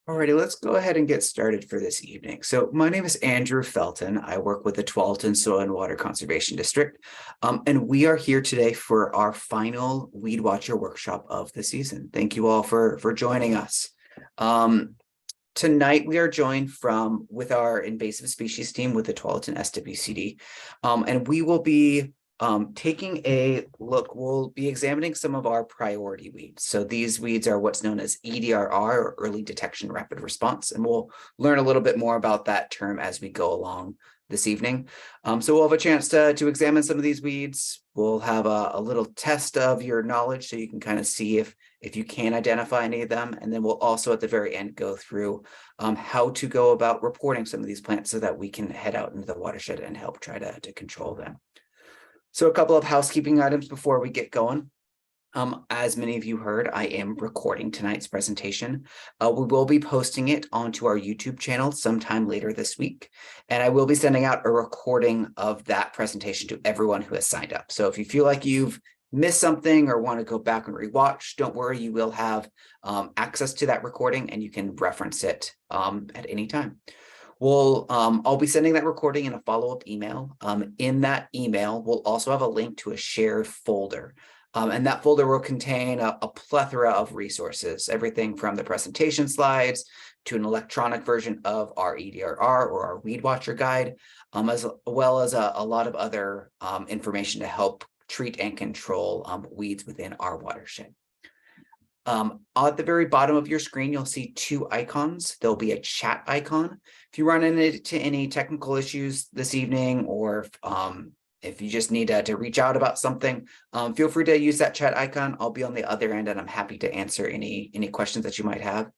Alrighty, let's go ahead and get started for this evening. So my name is Andrew Felton. I work with the Tualatin Soil and Water Conservation District, and we are here today for our final Weed Watcher workshop of the season. Thank you all for joining us. Tonight we are joined with our invasive species team with the Tualatin SWCD, and we will be taking a look. We'll be examining some of our priority weeds. So these weeds are what's known as EDRR, or early detection rapid response, and we'll learn a little bit more about that term as we go along this evening. So we'll have a chance to examine some of these weeds. We'll have a little test of your knowledge so you can kind of see if you can identify any of them. And then we'll also at the very end go through how to go about reporting some of these plants so that we can head out into the watershed and help try to control them. So a couple of housekeeping items before we get going. As many of you heard, I am recording tonight's presentation. We will be posting it onto our YouTube channel sometime later this week, and I will be sending out a recording of that presentation to everyone who has signed up. So if you feel like you've missed something or want to go back and rewatch, don't worry, you will have access to that recording and you can reference it at any time. I'll be sending that recording in a follow-up email. In that email, we'll also have a link to a shared folder. And that folder will contain a plethora of resources, everything from the presentation slides to an electronic version of our EDRR or our Weed Watcher guide, as well as a lot of other information to help treat and control weeds within our watershed. At the very bottom of your screen, you'll see two icons. There'll be a chat icon. If you run into any technical issues this evening, or if you just need to reach out about something, feel free to use that chat icon. I'll be on the other end and I'm happy to answer any questions that you might have.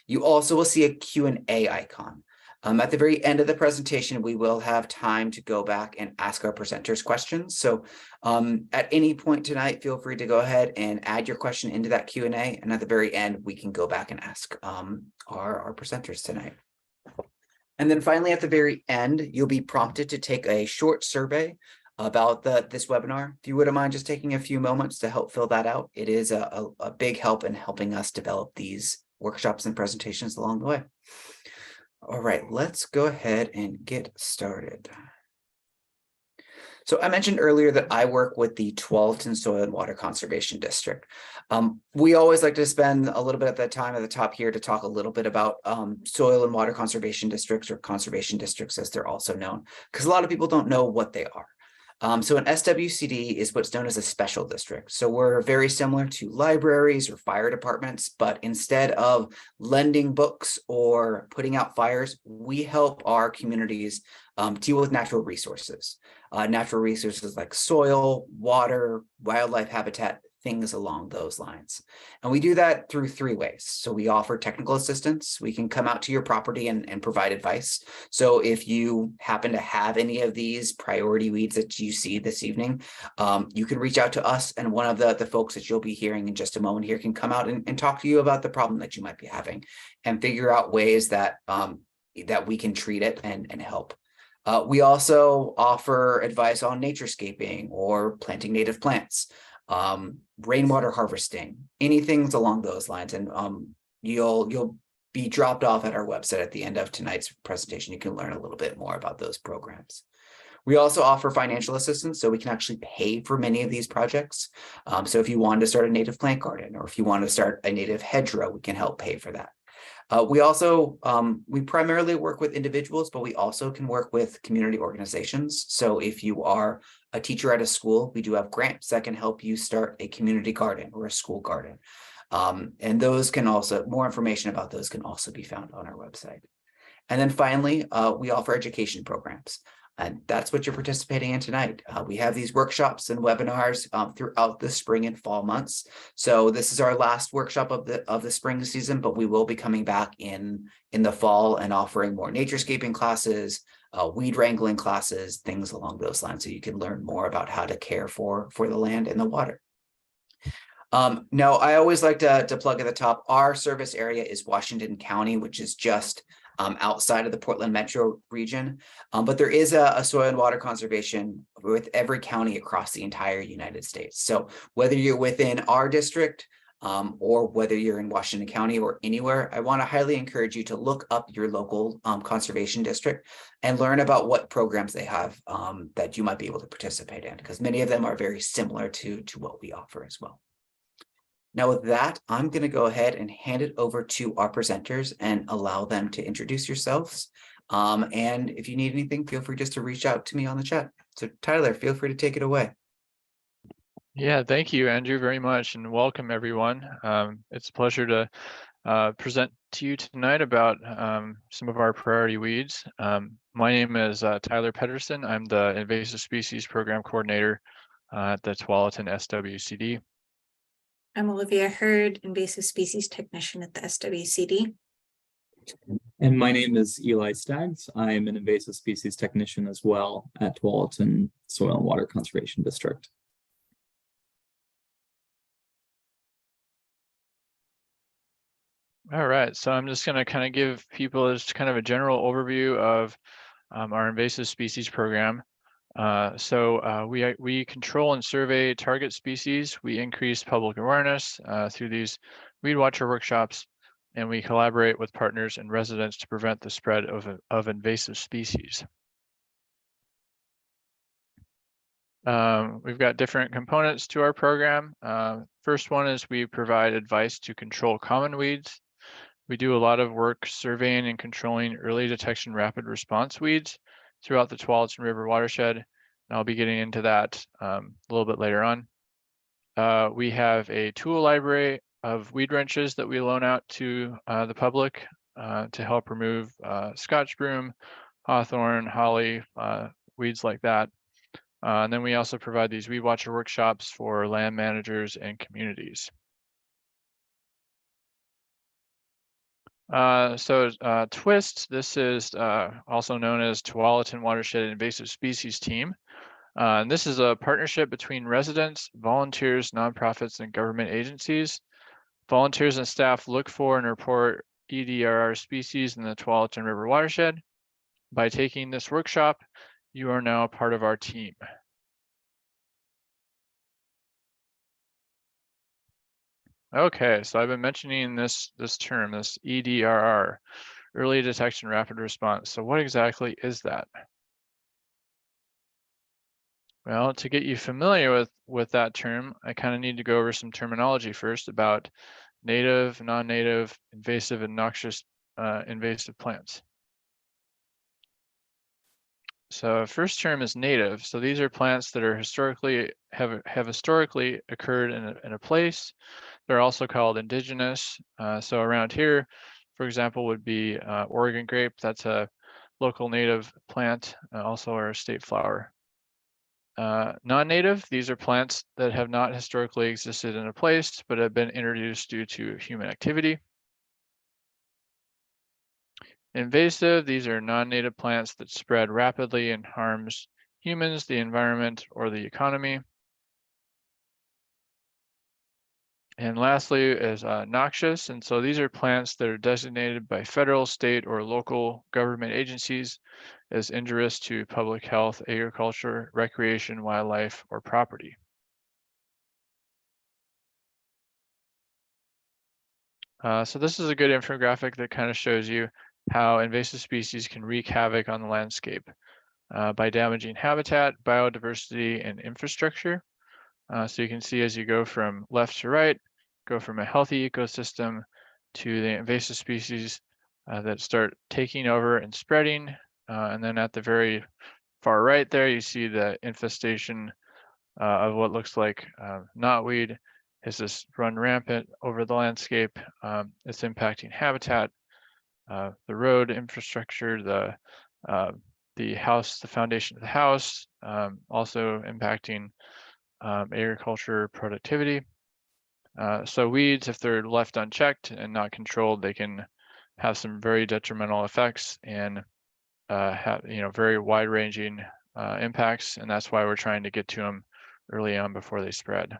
You also will see a Q&A icon. At the very end of the presentation, we will have time to go back and ask our presenters questions. So at any point tonight, feel free to go ahead and add your question into that Q&A. And at the very end, we can go back and ask our presenters tonight. And then finally, at the very end, you'll be prompted to take a short survey about this webinar. If you wouldn't mind just taking a few moments to help fill that out, it is a big help in helping us develop these workshops and presentations along the way. All right, let's go ahead and get started. So I mentioned earlier that I work with the Tualatin Soil and Water Conservation District. We always like to spend a little bit of the time at the top here to talk a little bit about soil and water conservation districts, or conservation districts as they're also known, because a lot of people don't know what they are. So an SWCD is what's known as a special district. So we're very similar to libraries or fire departments, but instead of lending books or putting out fires, we help our communities deal with natural resources like soil, water, wildlife habitat, things along those lines. And we do that through three ways. So we offer technical assistance. We can come out to your property and provide advice. So if you happen to have any of these priority weeds that you see this evening, you can reach out to us, and one of the folks that you'll be hearing in just a moment here can come out and talk to you about the problem that you might be having and figure out ways that we can treat it and help. We also offer advice on naturescaping or planting native plants, rainwater harvesting, anything along those lines. And you'll be dropped off at our website at the end of tonight's presentation. You can learn a little bit more about those programs. We also offer financial assistance, so we can actually pay for many of these projects. So if you wanted to start a native plant garden, or if you want to start a native hedgerow, we can help pay for that. We primarily work with individuals, but we also can work with community organizations. So if you are a teacher at a school, we do have grants that can help you start a community garden or a school garden. And those can also, more information about those can also be found on our website. And then finally, we offer education programs. And that's what you're participating in tonight. We have these workshops and webinars throughout the spring and fall months. So this is our last workshop of the spring season, but we will be coming back in the fall and offering more naturescaping classes, weed wrangling classes, things along those lines, so you can learn more about how to care for the land and the water. Now, I always like to plug at the top, our service area is Washington County, which is just outside of the Portland metro region. But there is a soil and water conservation with every county across the entire United States. So whether you're within our district, or whether you're in Washington County or anywhere, I want to highly encourage you to look up your local conservation district and learn about what programs they have that you might be able to participate in, because many of them are very similar to what we offer as well. Now, with that, I'm going to go ahead and hand it over to our presenters and allow them to introduce yourselves. And if you need anything, feel free just to reach out to me on the chat. So Tyler, feel free to take it away. Yeah, thank you, Andrew, very much, and welcome everyone. It's a pleasure to present to you tonight about some of our priority weeds. My name is Tyler Pedersen. I'm the Invasive Species Program Coordinator at the Tualatin SWCD. I'm Olivia Hurd, Invasive Species Technician at the SWCD. And my name is Eli Staggs. I'm an invasive species technician as well at Tualatin Soil and Water Conservation District. All right, so I'm just going to kind of give people just kind of a general overview of our invasive species program. We control and survey target species. We increase public awareness through these weed watcher workshops, and we collaborate with partners and residents to prevent the spread of invasive species. We've got different components to our program. First one is we provide advice to control common weeds. We do a lot of work surveying and controlling early detection rapid response weeds throughout the Tualatin River watershed. And I'll be getting into that a little bit later on. We have a tool library of weed wrenches that we loan out to the public to help remove Scotch broom, hawthorn, holly, weeds like that. And then we also provide these weed watcher workshops for land managers and communities. TWIST, this is also known as Tualatin Watershed Invasive Species Team. And this is a partnership between residents, volunteers, nonprofits, and government agencies. Volunteers and staff look for and report EDRR species in the Tualatin River watershed. By taking this workshop, you are now a part of our team. Okay, so I've been mentioning this term, this EDRR, early detection rapid response. So what exactly is that? Well, to get you familiar with that term, I kind of need to go over some terminology first about native, non-native, invasive, and noxious invasive plants. So first term is native. So these are plants that are historically have historically occurred in a place. They're also called indigenous. So around here, for example, would be Oregon grape. That's a local native plant, also our state flower. Non-native, these are plants that have not historically existed in a place, but have been introduced due to human activity. Invasive, these are non-native plants that spread rapidly and harms humans, the environment, or the economy. And lastly is noxious. And so these are plants that are designated by federal, state, or local government agencies as injurious to public health, agriculture, recreation, wildlife, or property. So this is a good infographic that kind of shows you how invasive species can wreak havoc on the landscape by damaging habitat, biodiversity, and infrastructure. So you can see as you go from left to right, go from a healthy ecosystem to the invasive species that start taking over and spreading. And then at the very far right there, you see the infestation of what looks like knotweed has just run rampant over the landscape. It's impacting habitat, the road infrastructure, the house, the foundation of the house, also impacting agriculture productivity. So weeds, if they're left unchecked and not controlled, they can have some very detrimental effects and have very wide-ranging impacts, and that's why we're trying to get to them early on before they spread.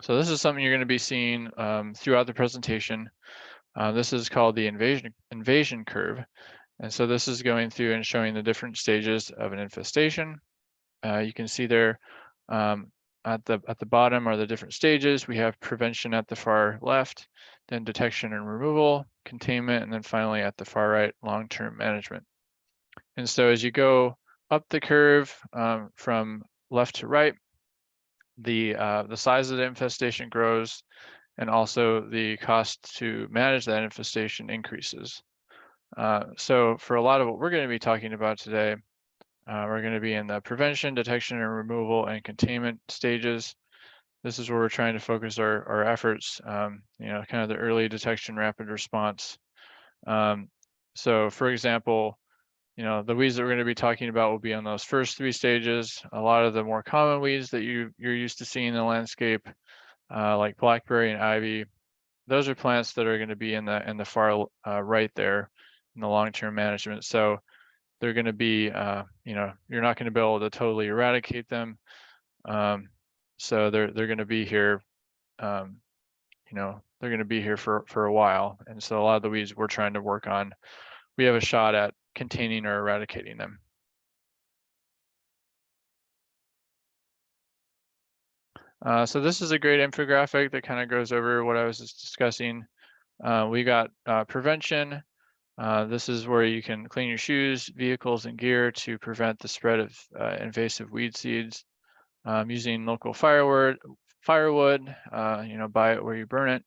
So this is something you're going to be seeing throughout the presentation. This is called the invasion curve. And so this is going through and showing the different stages of an infestation. You can see there at the bottom are the different stages. We have prevention at the far left, then detection and removal, containment, and then finally at the far right, long-term management. And so as you go up the curve from left to right, the size of the infestation grows, and also the cost to manage that infestation increases. So for a lot of what we're going to be talking about today, we're going to be in the prevention, detection, and removal and containment stages. This is where we're trying to focus our efforts, you know, kind of the early detection, rapid response. So for example, you know, the weeds that we're going to be talking about will be on those first 3 stages. A lot of the more common weeds that you're used to seeing in the landscape, like blackberry and ivy, those are plants that are going to be in the far right there in the long-term management. So they're going to be, you know, you're not going to be able to totally eradicate them. So they're going to be here, you know, they're going to be here for a while. And so a lot of the weeds we're trying to work on, we have a shot at containing or eradicating them. So this is a great infographic that kind of goes over what I was just discussing. We got prevention. This is where you can clean your shoes, vehicles, and gear to prevent the spread of invasive weed seeds. Using local firewood, you know, buy it where you burn it,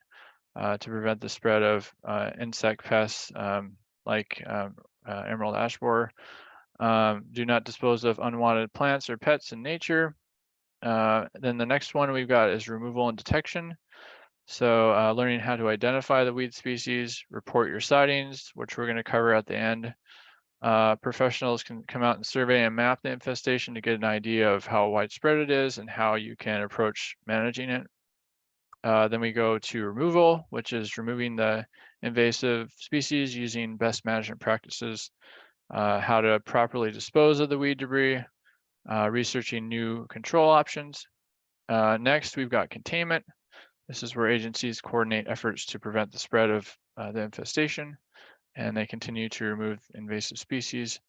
to prevent the spread of insect pests like emerald ash borer. Do not dispose of unwanted plants or pets in nature. Then the next one we've got is removal and detection. So learning how to identify the weed species, report your sightings, which we're going to cover at the end. Professionals can come out and survey and map the infestation to get an idea of how widespread it is and how you can approach managing it. Then we go to removal, which is removing the invasive species using best management practices, how to properly dispose of the weed debris, researching new control options. Next, we've got containment. This is where agencies coordinate efforts to prevent the spread of the infestation, and they continue to remove invasive species.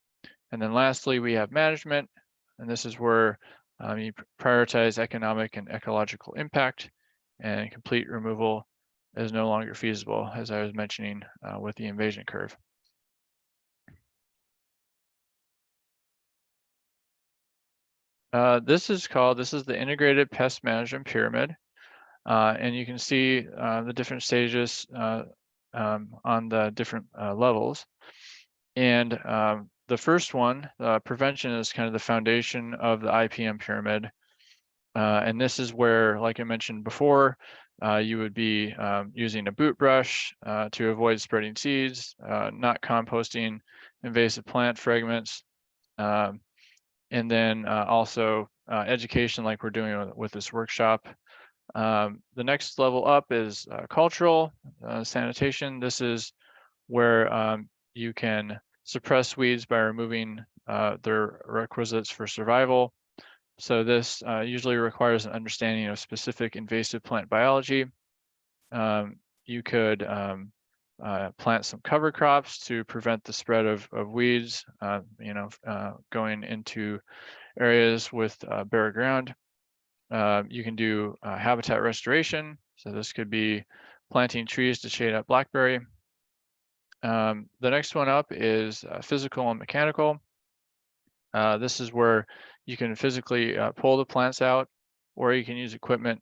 And then lastly, we have management, and this is where you prioritize economic and ecological impact, and complete removal is no longer feasible, as I was mentioning with the invasion curve. This is the integrated pest management pyramid. And you can see the different stages on the different levels. And the first one, prevention, is kind of the foundation of the IPM pyramid. And this is where, like I mentioned before, you would be using a boot brush to avoid spreading seeds, not composting invasive plant fragments, and then also education, like we're doing with this workshop. The next level up is cultural sanitation. This is where you can suppress weeds by removing their requisites for survival. So this usually requires an understanding of specific invasive plant biology. You could plant some cover crops to prevent the spread of weeds, you know, going into areas with bare ground. You can do habitat restoration. So this could be planting trees to shade out blackberry. The next one up is physical and mechanical. This is where you can physically pull the plants out, or you can use equipment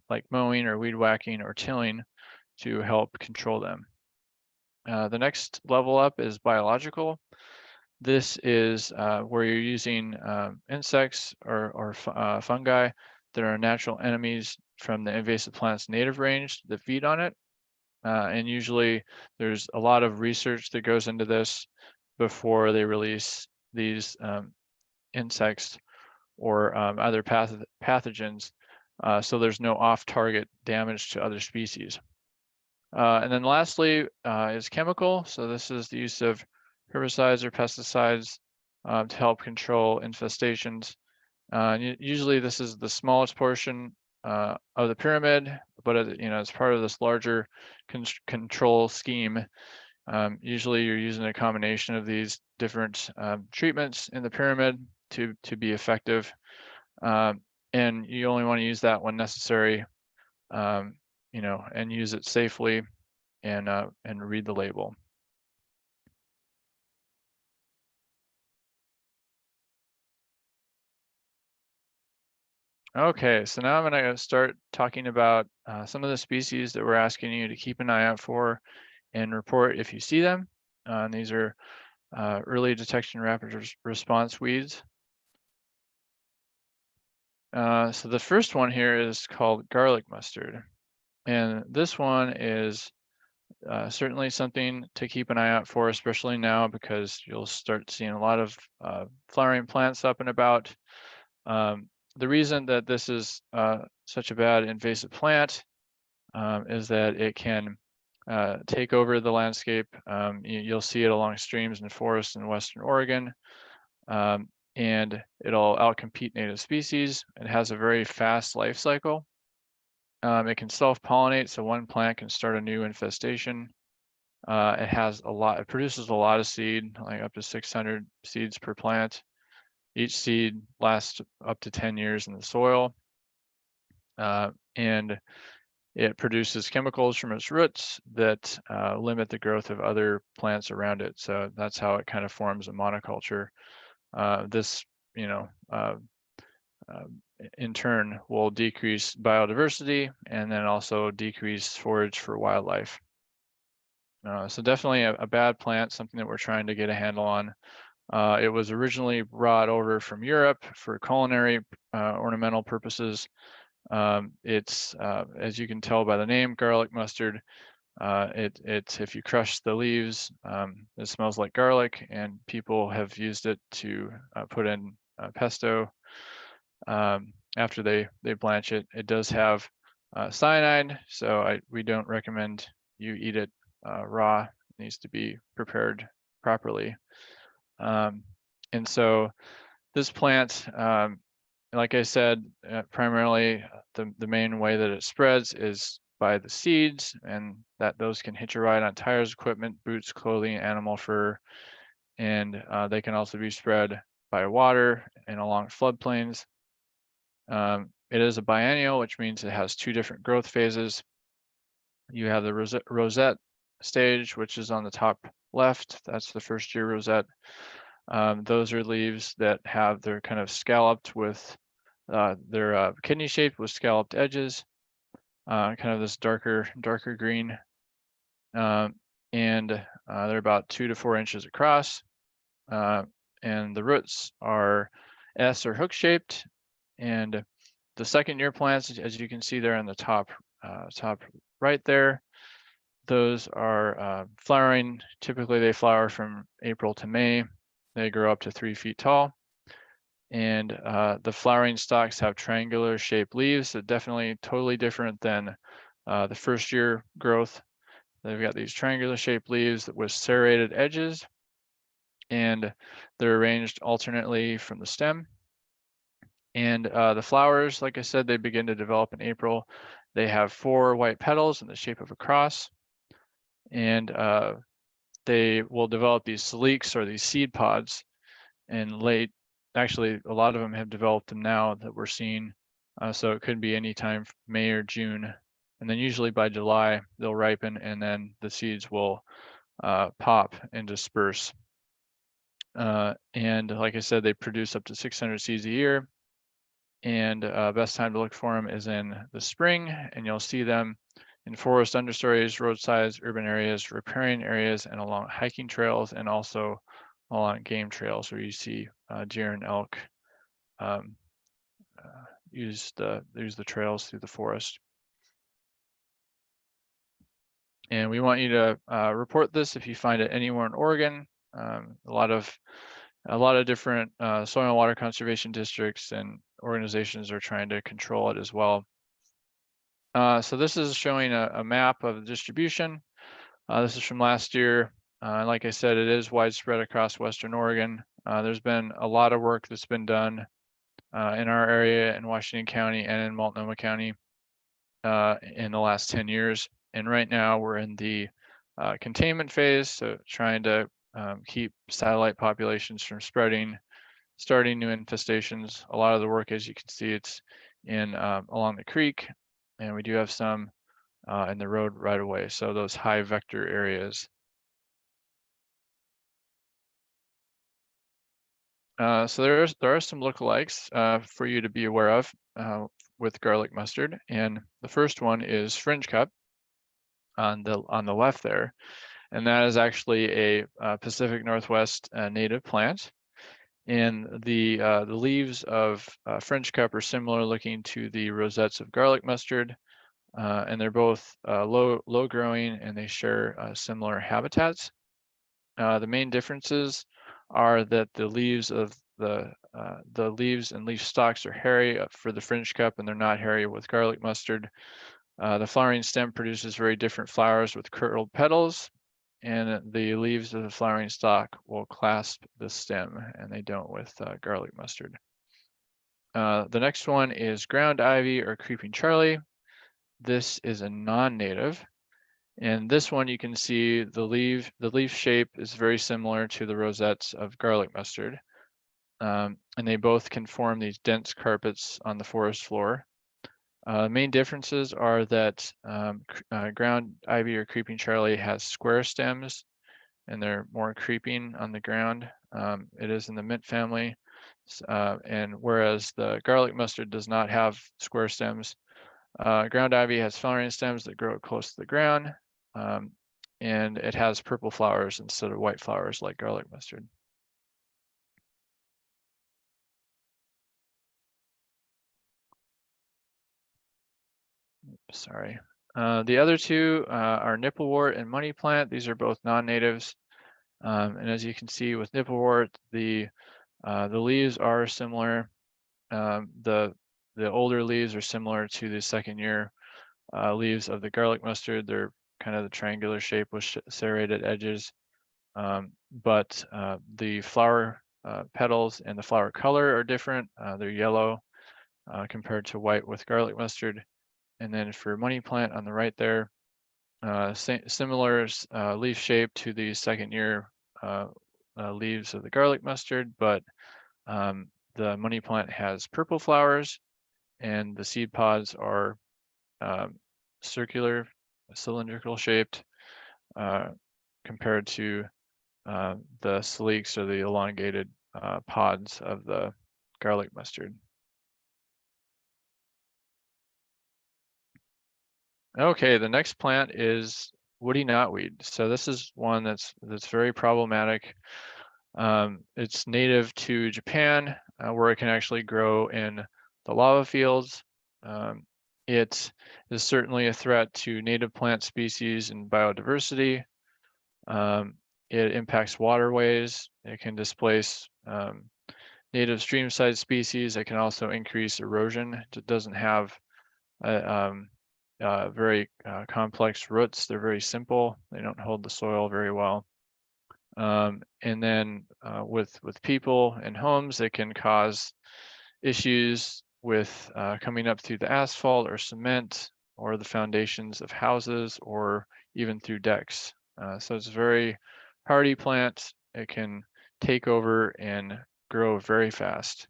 like mowing or weed whacking or tilling to help control them. The next level up is biological. This is where you're using insects or fungi that are natural enemies from the invasive plant's native range that feed on it. And usually there's a lot of research that goes into this before they release these insects or other pathogens. So there's no off-target damage to other species. And then lastly is chemical. So this is the use of herbicides or pesticides to help control infestations. Usually this is the smallest portion of the pyramid, but you know, as part of this larger control scheme, usually you're using a combination of these different treatments in the pyramid to be effective. and you only want to use that when necessary, you know, and use it safely, and read the label. Okay, so now I'm going to start talking about some of the species that we're asking you to keep an eye out for and report if you see them. And these are early detection rapid response weeds. So the first one here is called garlic mustard. And this one is certainly something to keep an eye out for, especially now, because you'll start seeing a lot of flowering plants up and about. The reason that this is such a bad invasive plant is that it can take over the landscape. You'll see it along streams and forests in Western Oregon, and it'll outcompete native species. It has a very fast life cycle. It can self-pollinate, so one plant can start a new infestation. It produces a lot of seed, like up to 600 seeds per plant. Each seed lasts up to 10 years in the soil, and it produces chemicals from its roots that limit the growth of other plants around it. So that's how it kind of forms a monoculture. This, you know, in turn will decrease biodiversity and then also decrease forage for wildlife. So definitely a bad plant, something that we're trying to get a handle on. It was originally brought over from Europe for culinary ornamental purposes. It's as you can tell by the name, garlic mustard. If you crush the leaves, it smells like garlic, and people have used it to put in pesto after they blanch it. It does have cyanide, so we don't recommend you eat it raw. It needs to be prepared properly. And so this plant, like I said, primarily the main way that it spreads is by the seeds, and those can hitch a ride on tires, equipment, boots, clothing, animal fur, and they can also be spread by water and along floodplains. It is a biennial, which means it has two different growth phases. You have the rosette stage, which is on the top left. That's the first year rosette. Those are leaves that they're kind of scalloped with they're kidney shaped with scalloped edges, kind of this darker green, and they're about 2 to 4 inches across, and the roots are S or hook shaped. And the second year plants, as you can see there on the top right there, those are flowering. Typically they flower from April to May. They grow up to 3 feet tall. And the flowering stalks have triangular shaped leaves, so definitely totally different than the first year growth. They've got these triangular shaped leaves with serrated edges, and they're arranged alternately from the stem. And the flowers, like I said, they begin to develop in April. They have 4 white petals in the shape of a cross, and they will develop these siliques or these seed pods in actually, a lot of them have developed them now that we're seeing. So it could be anytime May or June. And then usually by July, they'll ripen, and then the seeds will pop and disperse. And like I said, they produce up to 600 seeds a year. And best time to look for them is in the spring, and you'll see them in forest understories, roadsides, urban areas, riparian areas, and along hiking trails, and also along game trails where you see deer and elk use the trails through the forest. And we want you to report this if you find it anywhere in Oregon. A lot of different soil and water conservation districts and organizations are trying to control it as well. So this is showing a map of the distribution. This is from last year. Like I said, it is widespread across Western Oregon. There's been a lot of work that's been done in our area in Washington County and in Multnomah County in the last 10 years. And right now we're in the containment phase, so trying to keep satellite populations from spreading. starting new infestations. A lot of the work, as you can see, it's in along the creek, and we do have some in the road right away. So those high vector areas. So there are some lookalikes for you to be aware of with garlic mustard, and the first one is fringe cup on the left there, and that is actually a Pacific Northwest native plant. And the leaves of fringe cup are similar looking to the rosettes of garlic mustard, and they're both low growing, and they share similar habitats. The main differences are that the leaves of the leaves and leaf stalks are hairy for the fringe cup, and they're not hairy with garlic mustard. The flowering stem produces very different flowers with curled petals, and the leaves of the flowering stalk will clasp the stem, and they don't with garlic mustard. The next one is ground ivy or creeping Charlie. This is a non-native. And this one, you can see the leaf shape is very similar to the rosettes of garlic mustard. And they both can form these dense carpets on the forest floor. Main differences are that ground ivy or creeping Charlie has square stems, and they're more creeping on the ground. It is in the mint family. And whereas the garlic mustard does not have square stems, ground ivy has flowering stems that grow close to the ground, and it has purple flowers instead of white flowers like garlic mustard. Sorry. The other two are nipplewort and money plant. These are both non-natives. And as you can see with nipplewort, the leaves are similar. The older leaves are similar to the second year leaves of the garlic mustard. They're kind of the triangular shape with serrated edges. But the flower petals and the flower color are different. They're yellow compared to white with garlic mustard. And then for money plant on the right there, similar leaf shape to the second year leaves of the garlic mustard, but the money plant has purple flowers, and the seed pods are circular, cylindrical shaped compared to the sleeks or the elongated pods of the garlic mustard. Okay, the next plant is woody knotweed. So this is one that's very problematic. It's native to Japan, where it can actually grow in the lava fields. It is certainly a threat to native plant species and biodiversity. It impacts waterways. It can displace native stream-side species. It can also increase erosion. It doesn't have very complex roots. They're very simple. They don't hold the soil very well. And then with people and homes, it can cause issues with coming up through the asphalt or cement or the foundations of houses or even through decks. So it's a very hardy plant. It can take over and grow very fast.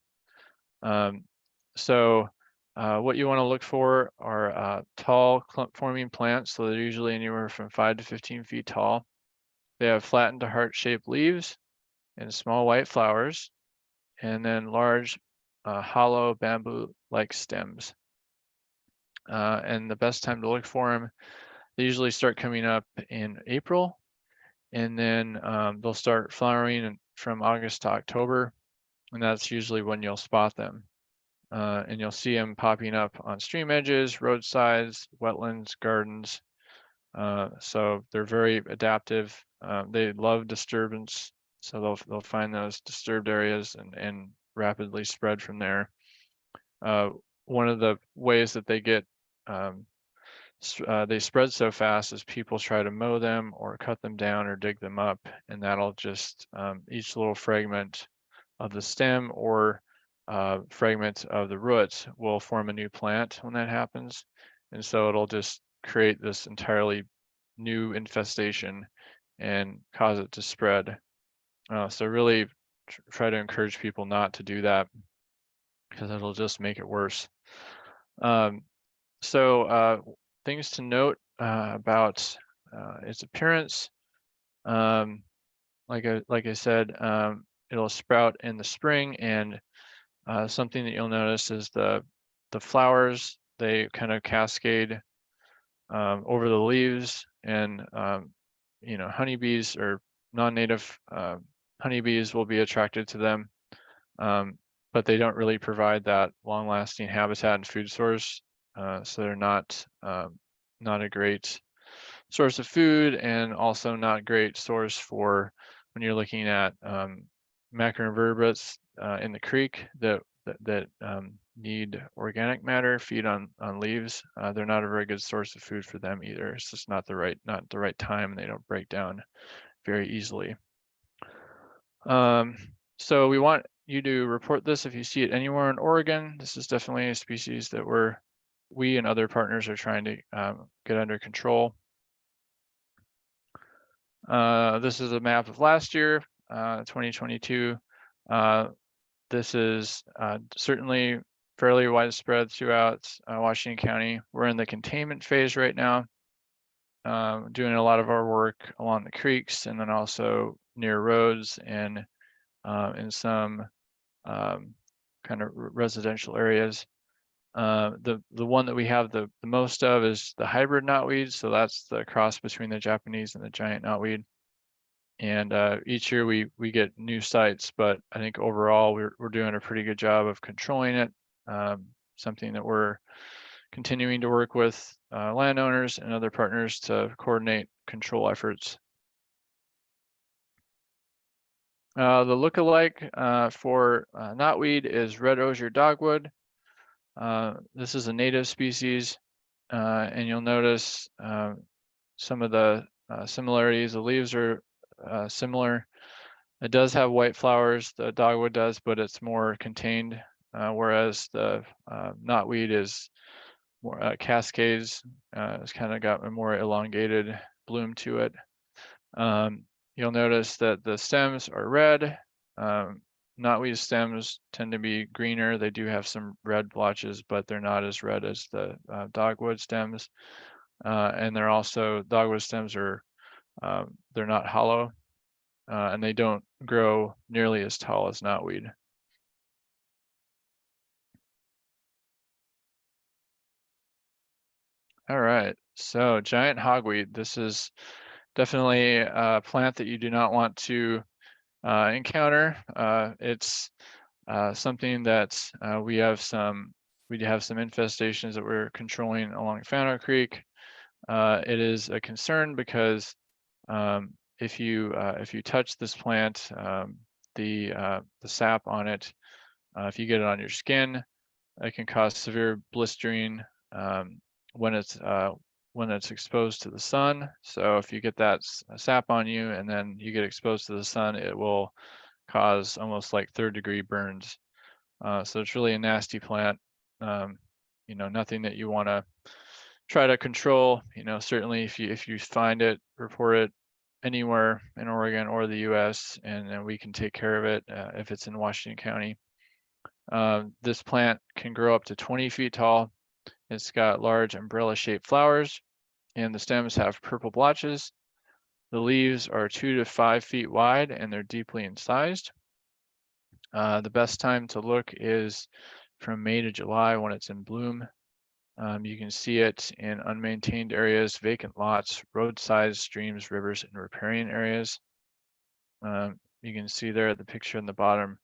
So what you want to look for are tall clump forming plants. So they're usually anywhere from 5 to 15 feet tall. They have flattened to heart-shaped leaves and small white flowers, and then large hollow bamboo-like stems. And the best time to look for them, they usually start coming up in April, and then they'll start flowering from August to October, and that's usually when you'll spot them. And you'll see them popping up on stream edges, roadsides, wetlands, gardens. So they're very adaptive. They love disturbance, so they'll find those disturbed areas and rapidly spread from there. One of the ways that they get they spread so fast is people try to mow them or cut them down or dig them up, and that'll just each little fragment of the stem or fragment of the roots will form a new plant when that happens, and so it'll just create this entirely new infestation and cause it to spread. So really try to encourage people not to do that because it'll just make it worse. So things to note about its appearance. Like I said, it'll sprout in the spring, and something that you'll notice is the flowers, they kind of cascade over the leaves, and honeybees or non-native honeybees will be attracted to them, but they don't really provide that long-lasting habitat and food source, so they're not a great source of food, and also not a great source for when you're looking at macroinvertebrates in the creek that need organic matter, feed on leaves. They're not a very good source of food for them either. It's just not the right time, and they don't break down very easily. So we want you to report this if you see it anywhere in Oregon. This is definitely a species that we and other partners are trying to get under control. This is a map of last year, 2022. This is certainly fairly widespread throughout Washington County. We're in the containment phase right now, doing a lot of our work along the creeks, and then also near roads and in some kind of residential areas. The one that we have the most of is the hybrid knotweed. So that's the cross between the Japanese and the giant knotweed. And each year we get new sites, but I think overall we're doing a pretty good job of controlling it. Something that we're continuing to work with landowners and other partners to coordinate control efforts. The lookalike for knotweed is red osier dogwood. This is a native species, and you'll notice some of the similarities. The leaves are similar. It does have white flowers, the dogwood does, but it's more contained, whereas the knotweed is more cascades. It's kind of got a more elongated bloom to it. You'll notice that the stems are red. Knotweed stems tend to be greener. They do have some red blotches, but they're not as red as the dogwood stems. And they're also, dogwood stems are, they're not hollow, and they don't grow nearly as tall as knotweed. All right, so giant hogweed. This is definitely a plant that you do not want to encounter. It's something that we have some infestations that we're controlling along Fano Creek. It is a concern because if you touch this plant, the sap on it, if you get it on your skin, it can cause severe blistering when it's exposed to the sun. So if you get that sap on you and then you get exposed to the sun, it will cause almost like third-degree burns. So it's really a nasty plant. Nothing that you want to try to control. Certainly if you find it, report it anywhere in Oregon or the US, and then we can take care of it if it's in Washington County. This plant can grow up to 20 feet tall. It's got large umbrella-shaped flowers, and the stems have purple blotches. The leaves are 2 to 5 feet wide, and they're deeply incised. The best time to look is from May to July when it's in bloom. You can see it in unmaintained areas, vacant lots, roadsides, streams, rivers, and riparian areas. You can see there the picture in the bottom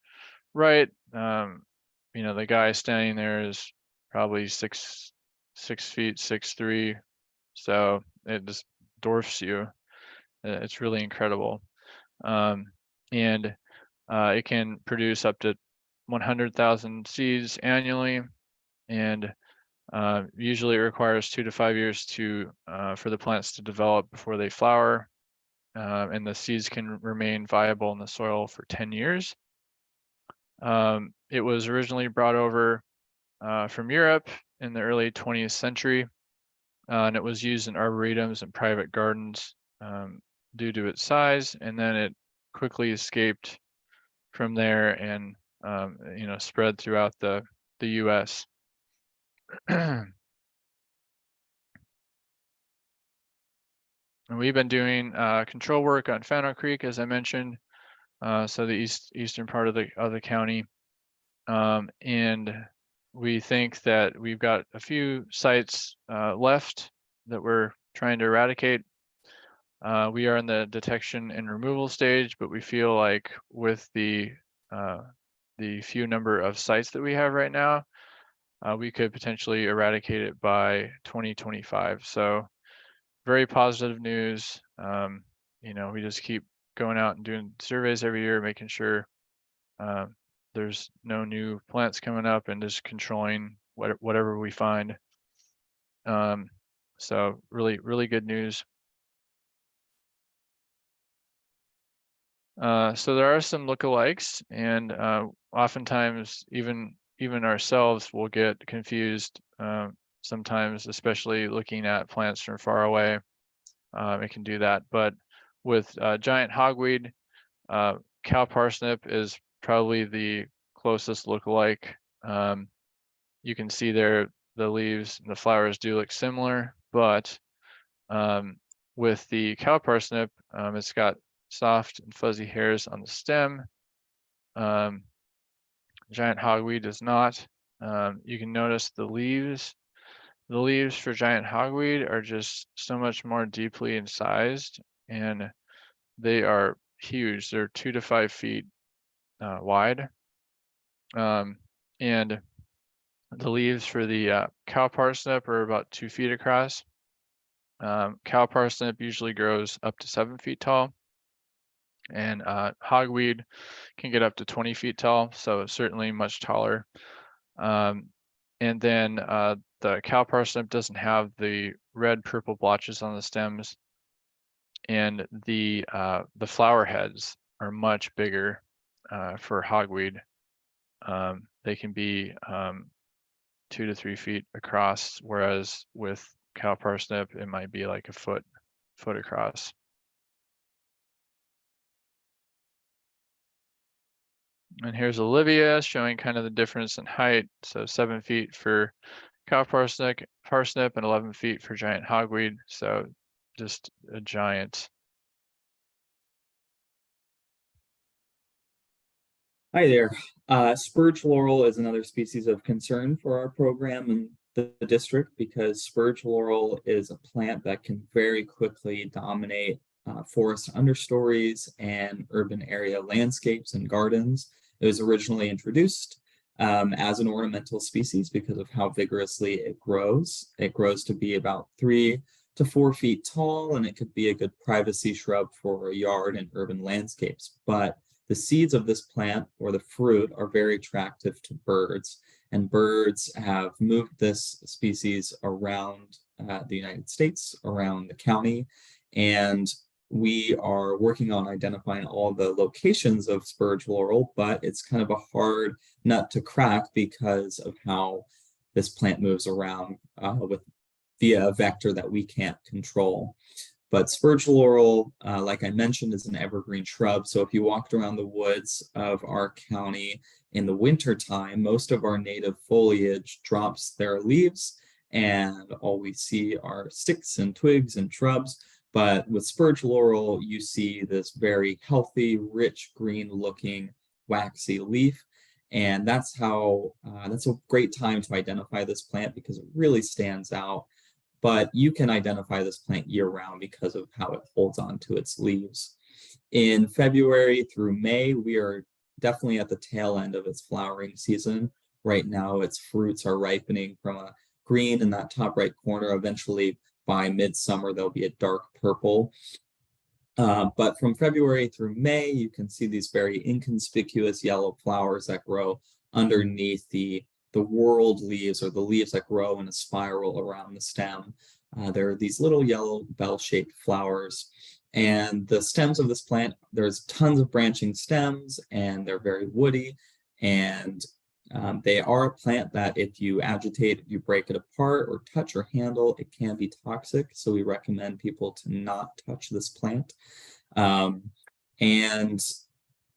right. The guy standing there is probably 6 feet, 6'3", so it just dwarfs you. It's really incredible. And it can produce up to 100,000 seeds annually, and usually it requires 2 to 5 years for the plants to develop before they flower, and the seeds can remain viable in the soil for 10 years. It was originally brought over from Europe in the early 20th century, and it was used in arboretums and private gardens due to its size, and then it quickly escaped from there and spread throughout the U.S. And we've been doing control work on Fennel Creek, as I mentioned, so the eastern part of the county, and we think that we've got a few sites left that we're trying to eradicate. We are in the detection and removal stage, but we feel like with the few number of sites that we have right now, we could potentially eradicate it by 2025. So very positive news. We just keep going out and doing surveys every year, making sure there's no new plants coming up and just controlling whatever we find. So really, really good news. So there are some lookalikes, and oftentimes even ourselves will get confused sometimes, especially looking at plants from far away. It can do that, but with giant hogweed, cow parsnip is probably the closest lookalike. You can see there the leaves and the flowers do look similar, but with the cow parsnip, it's got soft and fuzzy hairs on the stem. Giant hogweed does not. You can notice the leaves. The leaves for giant hogweed are just so much more deeply incised, and they are huge. They're 2 to 5 feet wide. And the leaves for the cow parsnip are about 2 feet across. Cow parsnip usually grows up to 7 feet tall, and hogweed can get up to 20 feet tall, so certainly much taller. And then the cow parsnip doesn't have the red purple blotches on the stems, and the flower heads are much bigger for hogweed. They can be 2 to 3 feet across, whereas with cow parsnip it might be like a foot across. And here's Olivia showing kind of the difference in height. So 7 feet for cow parsnip and 11 feet for giant hogweed. So just a giant. Hi there. Spurge laurel is another species of concern for our program in the district because spurge laurel is a plant that can very quickly dominate forest understories and urban area landscapes and gardens. It was originally introduced as an ornamental species because of how vigorously it grows. It grows to be about 3 to 4 feet tall, and it could be a good privacy shrub for a yard and urban landscapes. But the seeds of this plant, or the fruit, are very attractive to birds, and birds have moved this species around the United States, around the county, and we are working on identifying all the locations of spurge laurel, but it's kind of a hard nut to crack because of how this plant moves around via a vector that we can't control. But spurge laurel, like I mentioned, is an evergreen shrub. So if you walked around the woods of our county in the winter time, most of our native foliage drops their leaves, and all we see are sticks and twigs and shrubs. But with spurge laurel, you see this very healthy, rich, green-looking, waxy leaf. And that's a great time to identify this plant because it really stands out. But you can identify this plant year-round because of how it holds on to its leaves. In February through May, we are definitely at the tail end of its flowering season. Right now, its fruits are ripening from a green in that top right corner. Eventually, by midsummer, they'll be a dark purple. But from February through May, you can see these very inconspicuous yellow flowers that grow underneath the whorled leaves, or the leaves that grow in a spiral around the stem. There are these little yellow bell-shaped flowers, and the stems of this plant, there's tons of branching stems, and they're very woody, and they are a plant that if you agitate, if you break it apart or touch or handle, it can be toxic. So we recommend people to not touch this plant. And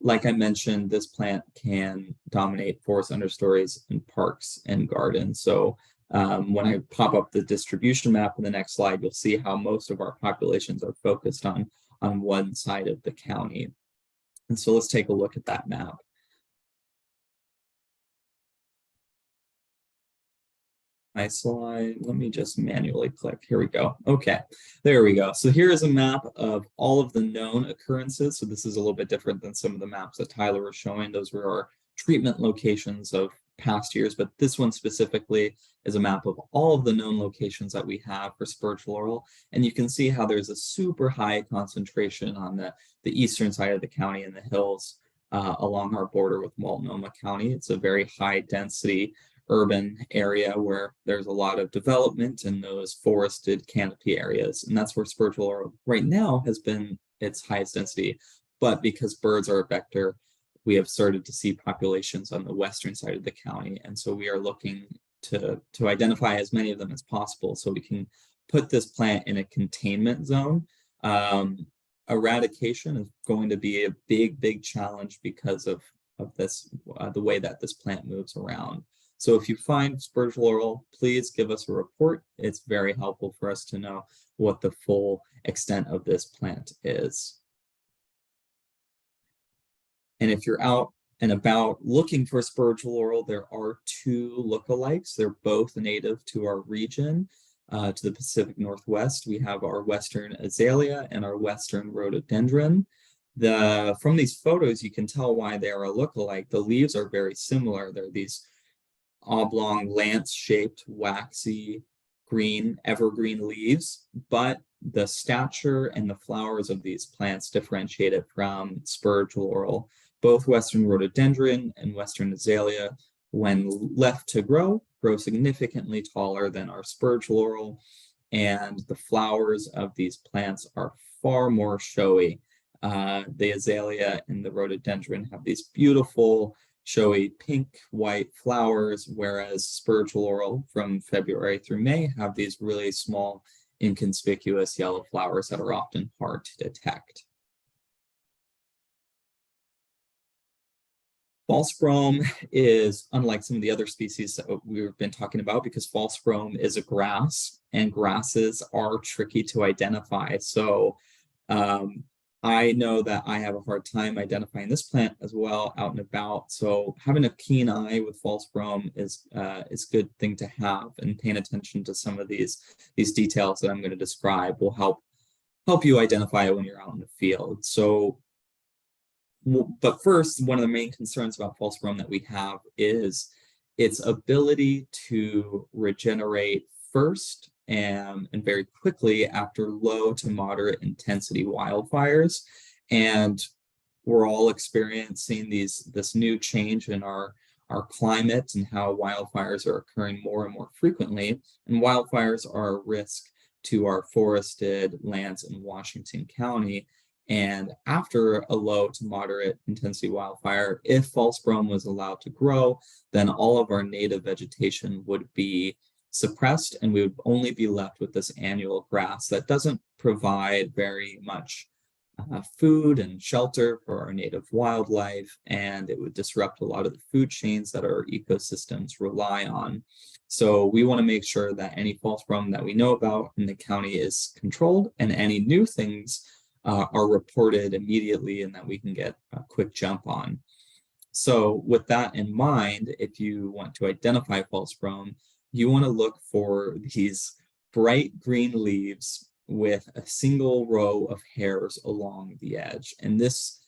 like I mentioned, this plant can dominate forest understories in parks and gardens. So when I pop up the distribution map in the next slide, you'll see how most of our populations are focused on one side of the county. And so let's take a look at that map. My slide, let me just manually click. Here we go. Okay, there we go. So here is a map of all of the known occurrences. So this is a little bit different than some of the maps that Tyler was showing. Those were our treatment locations of past years, but this one specifically is a map of all of the known locations that we have for spurge laurel. And you can see how there's a super high concentration on the eastern side of the county in the hills along our border with Multnomah County. It's a very high density urban area where there's a lot of development in those forested canopy areas. And that's where spurge laurel right now has been its highest density. But because birds are a vector, we have started to see populations on the western side of the county. And so we are looking to identify as many of them as possible so we can put this plant in a containment zone. Eradication is going to be a big challenge because of this, the way that this plant moves around. So if you find spurge laurel, please give us a report. It's very helpful for us to know what the full extent of this plant is. And if you're out and about looking for spurge laurel, there are two lookalikes. They're both native to our region, to the Pacific Northwest. We have our western azalea and our western rhododendron. From these photos, you can tell why they are a lookalike. The leaves are very similar. They're these oblong, lance-shaped, waxy, green, evergreen leaves, but the stature and the flowers of these plants differentiate it from spurge laurel. Both western rhododendron and western azalea, when left to grow significantly taller than our spurge laurel, and the flowers of these plants are far more showy. The azalea and the rhododendron have these beautiful, showy pink, white flowers, whereas spurge laurel from February through May have these really small, inconspicuous yellow flowers that are often hard to detect. False brome is unlike some of the other species that we've been talking about because false brome is a grass and grasses are tricky to identify. So I know that I have a hard time identifying this plant as well out and about. So having a keen eye with false brome is a good thing to have, and paying attention to some of these details that I'm going to describe will help you identify it when you're out in the field. So, but first, one of the main concerns about false brome that we have is its ability to regenerate first and very quickly after low to moderate intensity wildfires. And we're all experiencing this new change in our climate and how wildfires are occurring more and more frequently. And wildfires are a risk to our forested lands in Washington County. And after a low to moderate intensity wildfire, if false brome was allowed to grow, then all of our native vegetation would be suppressed and we would only be left with this annual grass that doesn't provide very much food and shelter for our native wildlife, and it would disrupt a lot of the food chains that our ecosystems rely on. So we want to make sure that any false brome that we know about in the county is controlled, and any new things are reported immediately and that we can get a quick jump on. So with that in mind, if you want to identify false brome, you want to look for these bright green leaves with a single row of hairs along the edge. And this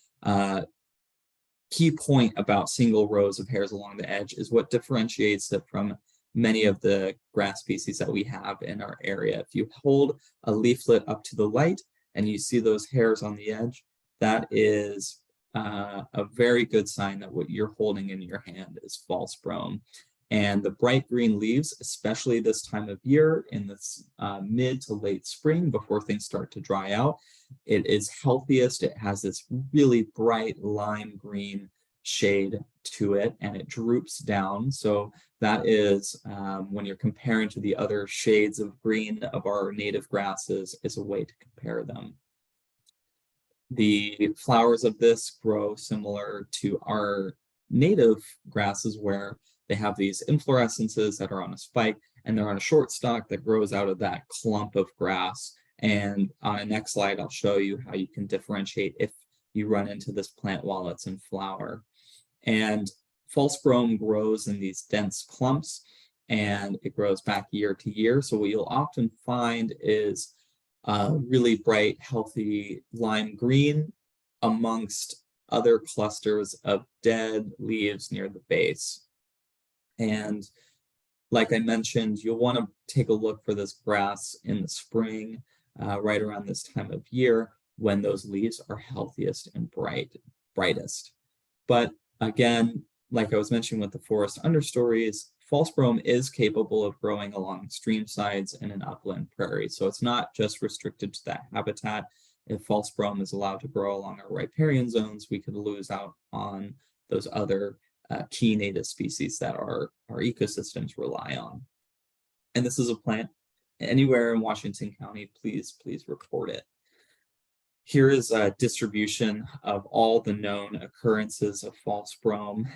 key point about single rows of hairs along the edge is what differentiates it from many of the grass species that we have in our area. If you hold a leaflet up to the light and you see those hairs on the edge, that is a very good sign that what you're holding in your hand is false brome. And the bright green leaves, especially this time of year in this mid to late spring before things start to dry out, it is healthiest. It has this really bright lime green shade to it and it droops down. So that is when you're comparing to the other shades of green of our native grasses is a way to compare them. The flowers of this grow similar to our native grasses, where they have these inflorescences that are on a spike, and they're on a short stalk that grows out of that clump of grass. And on the next slide, I'll show you how you can differentiate if you run into this plant while it's in flower. And false brome grows in these dense clumps, and it grows back year to year. So what you'll often find is really bright, healthy lime green amongst other clusters of dead leaves near the base. And like I mentioned, you'll want to take a look for this grass in the spring, right around this time of year, when those leaves are healthiest and brightest. But again, like I was mentioning with the forest understories, false brome is capable of growing along stream sides and in upland prairie. So it's not just restricted to that habitat. If false brome is allowed to grow along our riparian zones, we could lose out on those other key native species that our ecosystems rely on. And this is a plant anywhere in Washington County, please report it. Here is a distribution of all the known occurrences of false brome.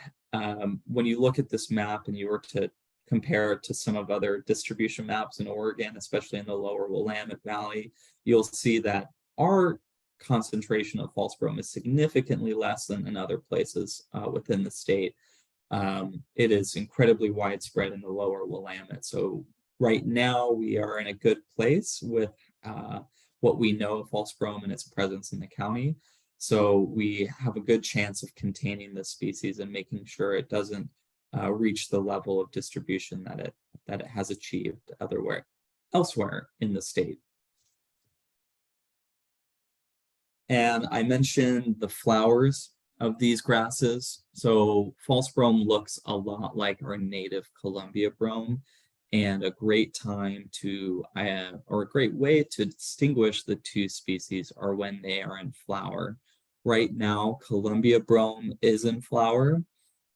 When you look at this map and you were to compare it to some of other distribution maps in Oregon, especially in the lower Willamette Valley, you'll see that our concentration of false brome is significantly less than in other places within the state. It is incredibly widespread in the lower Willamette. So right now we are in a good place with what we know of false brome and its presence in the county. So we have a good chance of containing this species and making sure it doesn't reach the level of distribution that it has achieved elsewhere in the state. And I mentioned the flowers of these grasses. So false brome looks a lot like our native Columbia brome, and a great time to, or a great way to distinguish the two species are when they are in flower. Right now, Columbia brome is in flower,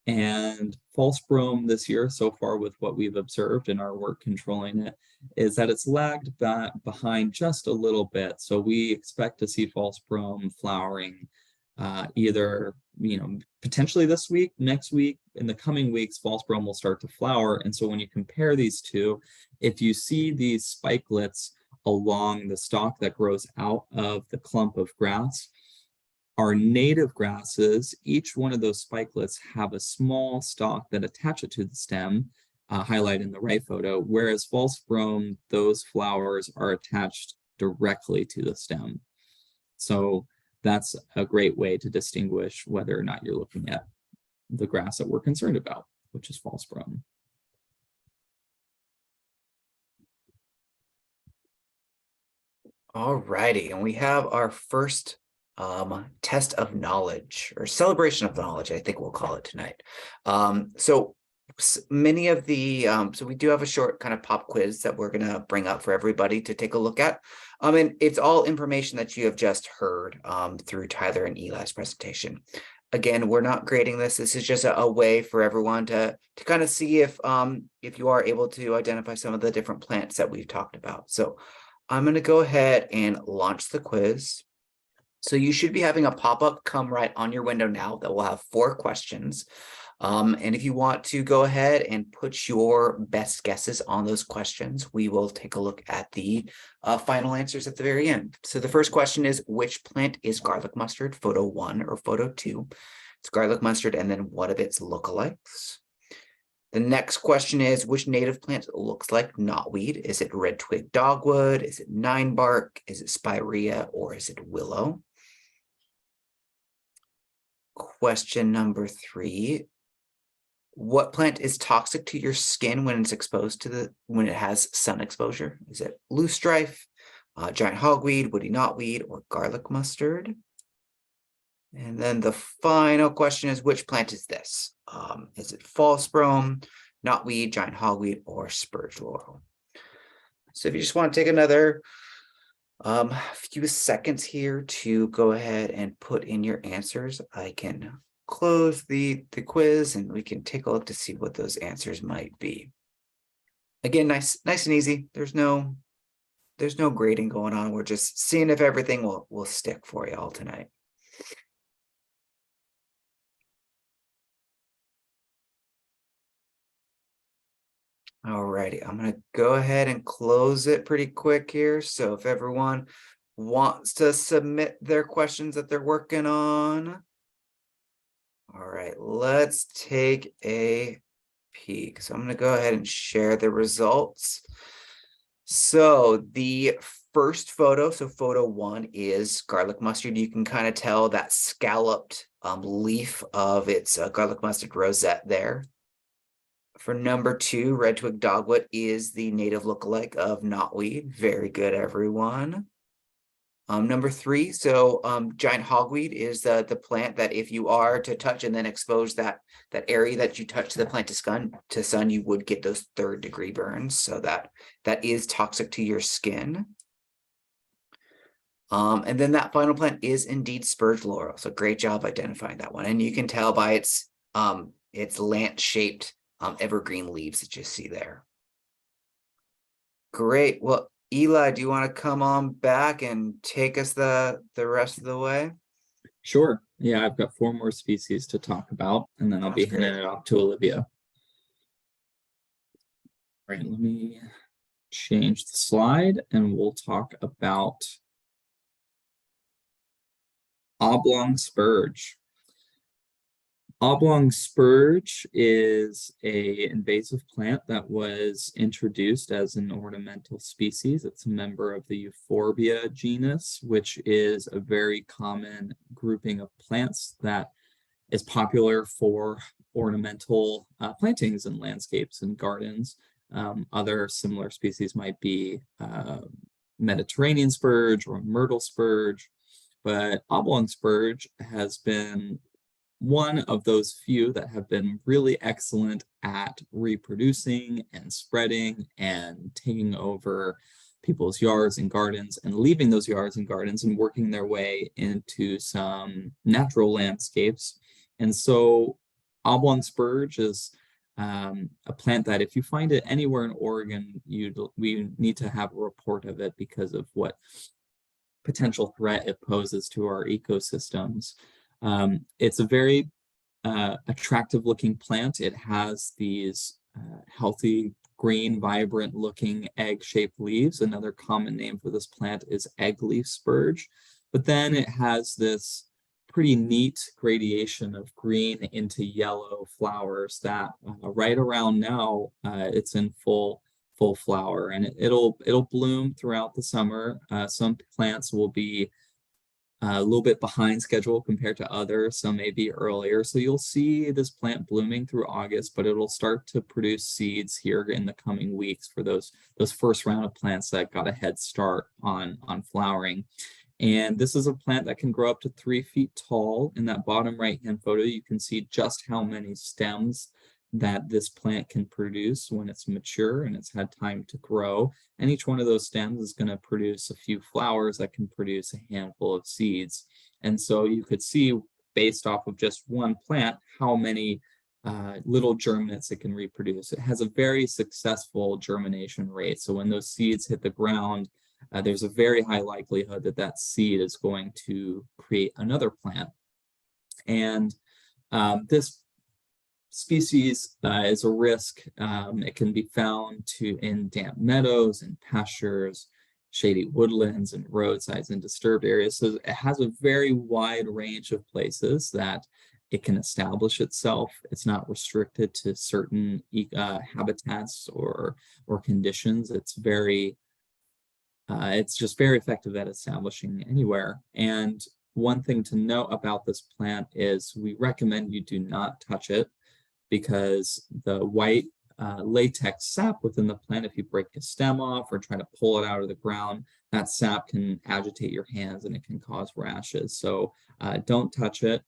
and false brome this year, so far with what we've observed in our work controlling it, is that it's lagged back behind just a little bit. So we expect to see false brome flowering either, potentially this week, next week, in the coming weeks, false brome will start to flower. And so when you compare these two, if you see these spikelets along the stalk that grows out of the clump of grass, our native grasses, each one of those spikelets have a small stalk that attach it to the stem, highlighted in the right photo, whereas false brome, those flowers are attached directly to the stem. So that's a great way to distinguish whether or not you're looking at the grass that we're concerned about, which is false brome. All righty, and we have our first test of knowledge, or celebration of knowledge, I think we'll call it tonight. So many of the, so we do have a short kind of pop quiz that we're gonna bring up for everybody to take a look at. And it's all information that you have just heard through Tyler and Eli's presentation. Again, we're not grading this. This is just a way for everyone to kind of see if you are able to identify some of the different plants that we've talked about. So I'm going to go ahead and launch the quiz. So you should be having a pop-up come right on your window now that will have 4 questions. And if you want to go ahead and put your best guesses on those questions, we will take a look at the final answers at the very end. So the first question is, which plant is garlic mustard? Photo 1 or photo 2? It's garlic mustard, and then what of its lookalikes? The next question is, which native plant looks like knotweed? Is it red twig dogwood? Is it ninebark? Is it spirea, or is it willow? Question number 3. What plant is toxic to your skin when it's exposed to when it has sun exposure? Is it loosestrife, giant hogweed, woody knotweed, or garlic mustard? And then the final question is, which plant is this? Is it false brome, knotweed, giant hogweed, or spurge laurel? So if you just want to take another few seconds here to go ahead and put in your answers, I can close the quiz and we can take a look to see what those answers might be. Again, nice and easy. There's no there's no grading going on. We're just seeing if everything will stick for you all tonight. Alrighty, I'm gonna go ahead and close it pretty quick here. So if everyone wants to submit their questions that they're working on. All right, let's take a peek. So I'm gonna go ahead and share the results. So the first photo, so photo 1 is garlic mustard. You can kind of tell that scalloped leaf of its garlic mustard rosette there. For number 2, red twig dogwood is the native lookalike of knotweed. Very good, everyone. Number 3, so giant hogweed is the plant that if you are to touch and then expose that area that you touch the plant to sun, you would get those 3rd-degree burns. So that is toxic to your skin. And then that final plant is indeed spurge laurel. So great job identifying that one. And you can tell by its lance-shaped evergreen leaves that you see there. Great. Well, Eli, do you want to come on back and take us the rest of the way? Sure. Yeah, I've got 4 more species to talk about, and then I'll be handing it off to Olivia. All right, let me change the slide and we'll talk about oblong spurge. Oblong spurge is an invasive plant that was introduced as an ornamental species. It's a member of the Euphorbia genus, which is a very common grouping of plants that is popular for ornamental plantings in landscapes and gardens. Other similar species might be Mediterranean spurge or myrtle spurge, but oblong spurge has been one of those few that have been really excellent at reproducing and spreading and taking over people's yards and gardens and leaving those yards and gardens and working their way into some natural landscapes. And so oblong spurge is a plant that if you find it anywhere in Oregon, we need to have a report of it because of what potential threat it poses to our ecosystems. It's a very attractive looking plant. It has these healthy, green, vibrant looking egg-shaped leaves. Another common name for this plant is egg leaf spurge. But then it has this pretty neat gradation of green into yellow flowers that right around now it's in full flower, and it'll bloom throughout the summer. Some plants will be a little bit behind schedule compared to others, some may be earlier. So you'll see this plant blooming through August, but it'll start to produce seeds here in the coming weeks for those first round of plants that got a head start on flowering. And this is a plant that can grow up to 3 feet tall. In that bottom right-hand photo, you can see just how many stems that this plant can produce when it's mature and it's had time to grow. And each one of those stems is going to produce a few flowers that can produce a handful of seeds. And so you could see, based off of just one plant, how many little germinates it can reproduce. It has a very successful germination rate. So when those seeds hit the ground, there's a very high likelihood that that seed is going to create another plant. And this species is a risk. It can be found in damp meadows and pastures, shady woodlands and roadsides and disturbed areas. So it has a very wide range of places that it can establish itself. It's not restricted to certain habitats or conditions. It's just very effective at establishing anywhere. And one thing to note about this plant is we recommend you do not touch it, because the white latex sap within the plant, if you break a stem off or try to pull it out of the ground, that sap can agitate your hands and it can cause rashes. So don't touch it.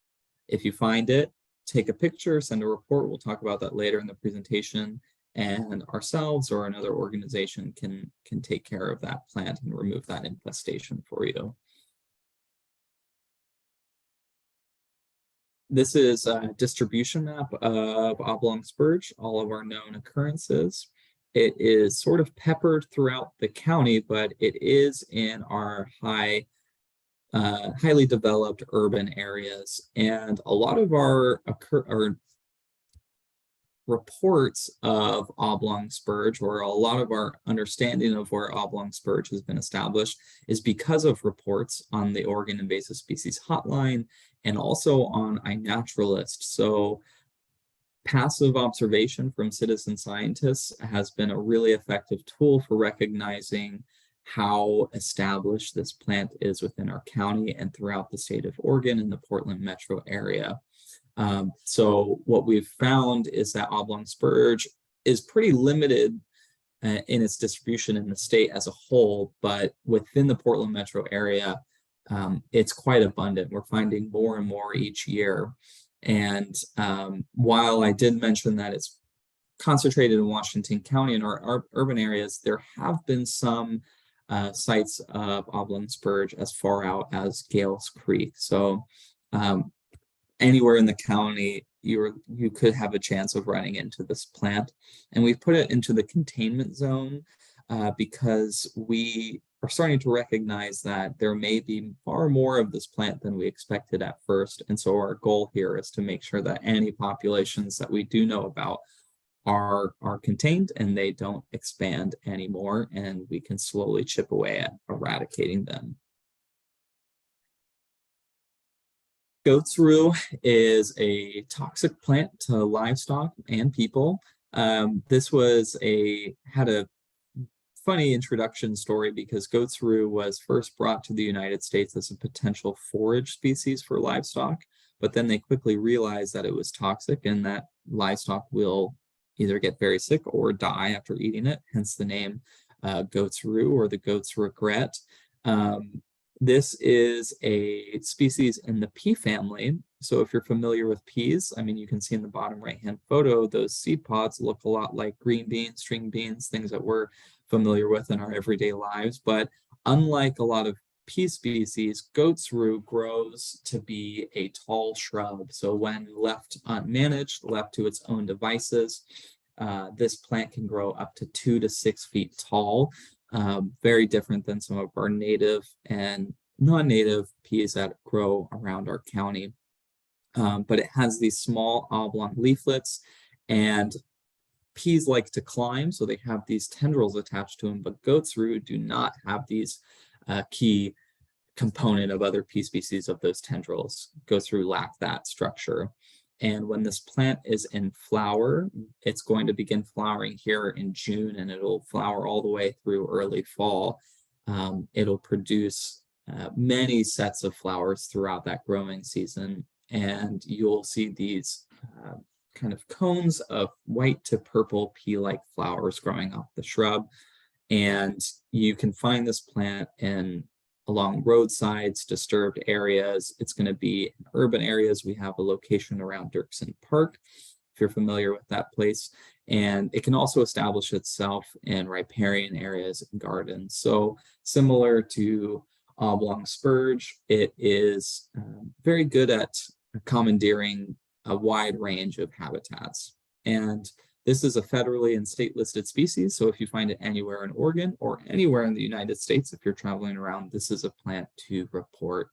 If you find it, take a picture, send a report. We'll talk about that later in the presentation. And ourselves or another organization can take care of that plant and remove that infestation for you. This is a distribution map of oblong spurge, all of our known occurrences. it is sort of peppered throughout the county, but it is in our highly developed urban areas. And a lot of our reports of oblong spurge, or a lot of our understanding of where oblong spurge has been established, is because of reports on the Oregon Invasive Species Hotline and also on iNaturalist. So passive observation from citizen scientists has been a really effective tool for recognizing how established this plant is within our county and throughout the state of Oregon and the Portland metro area. So what we've found is that oblong spurge is pretty limited in its distribution in the state as a whole, but within the Portland metro area, it's quite abundant. We're finding more and more each year. And while I did mention that it's concentrated in Washington County and our urban areas, there have been some sites of oblong spurge as far out as Gales Creek. So anywhere in the county, you could have a chance of running into this plant. And we've put it into the containment zone because we are starting to recognize that there may be far more of this plant than we expected at first. And so our goal here is to make sure that any populations that we do know about are contained and they don't expand anymore, and we can slowly chip away at eradicating them. Goat's rue is a toxic plant to livestock and people. This had a funny introduction story because goat's rue was first brought to the United States as a potential forage species for livestock, but then they quickly realized that it was toxic and that livestock will either get very sick or die after eating it, hence the name goat's rue or the goat's regret. This is a species in the pea family. So if you're familiar with peas, I mean, you can see in the bottom right-hand photo, those seed pods look a lot like green beans, string beans, things that we're familiar with in our everyday lives. But unlike a lot of pea species, goat's rue grows to be a tall shrub. So when left unmanaged, left to its own devices, this plant can grow up to 2 to 6 feet tall. Very different than some of our native and non-native peas that grow around our county. But it has these small oblong leaflets, and peas like to climb, so they have these tendrils attached to them, but goat's rue do not have these key component of other pea species of those tendrils. Goat's rue lack that structure. And when this plant is in flower, it's going to begin flowering here in June, and it'll flower all the way through early fall. It'll produce many sets of flowers throughout that growing season, and you'll see these kind of cones of white to purple pea-like flowers growing off the shrub. And you can find this plant along roadsides, disturbed areas. It's going to be in urban areas. We have a location around Dirksen Park, if you're familiar with that place. And it can also establish itself in riparian areas and gardens. So similar to oblong spurge, it is very good at commandeering a wide range of habitats. And this is a federally and state listed species. So if you find it anywhere in Oregon or anywhere in the United States, if you're traveling around, this is a plant to report.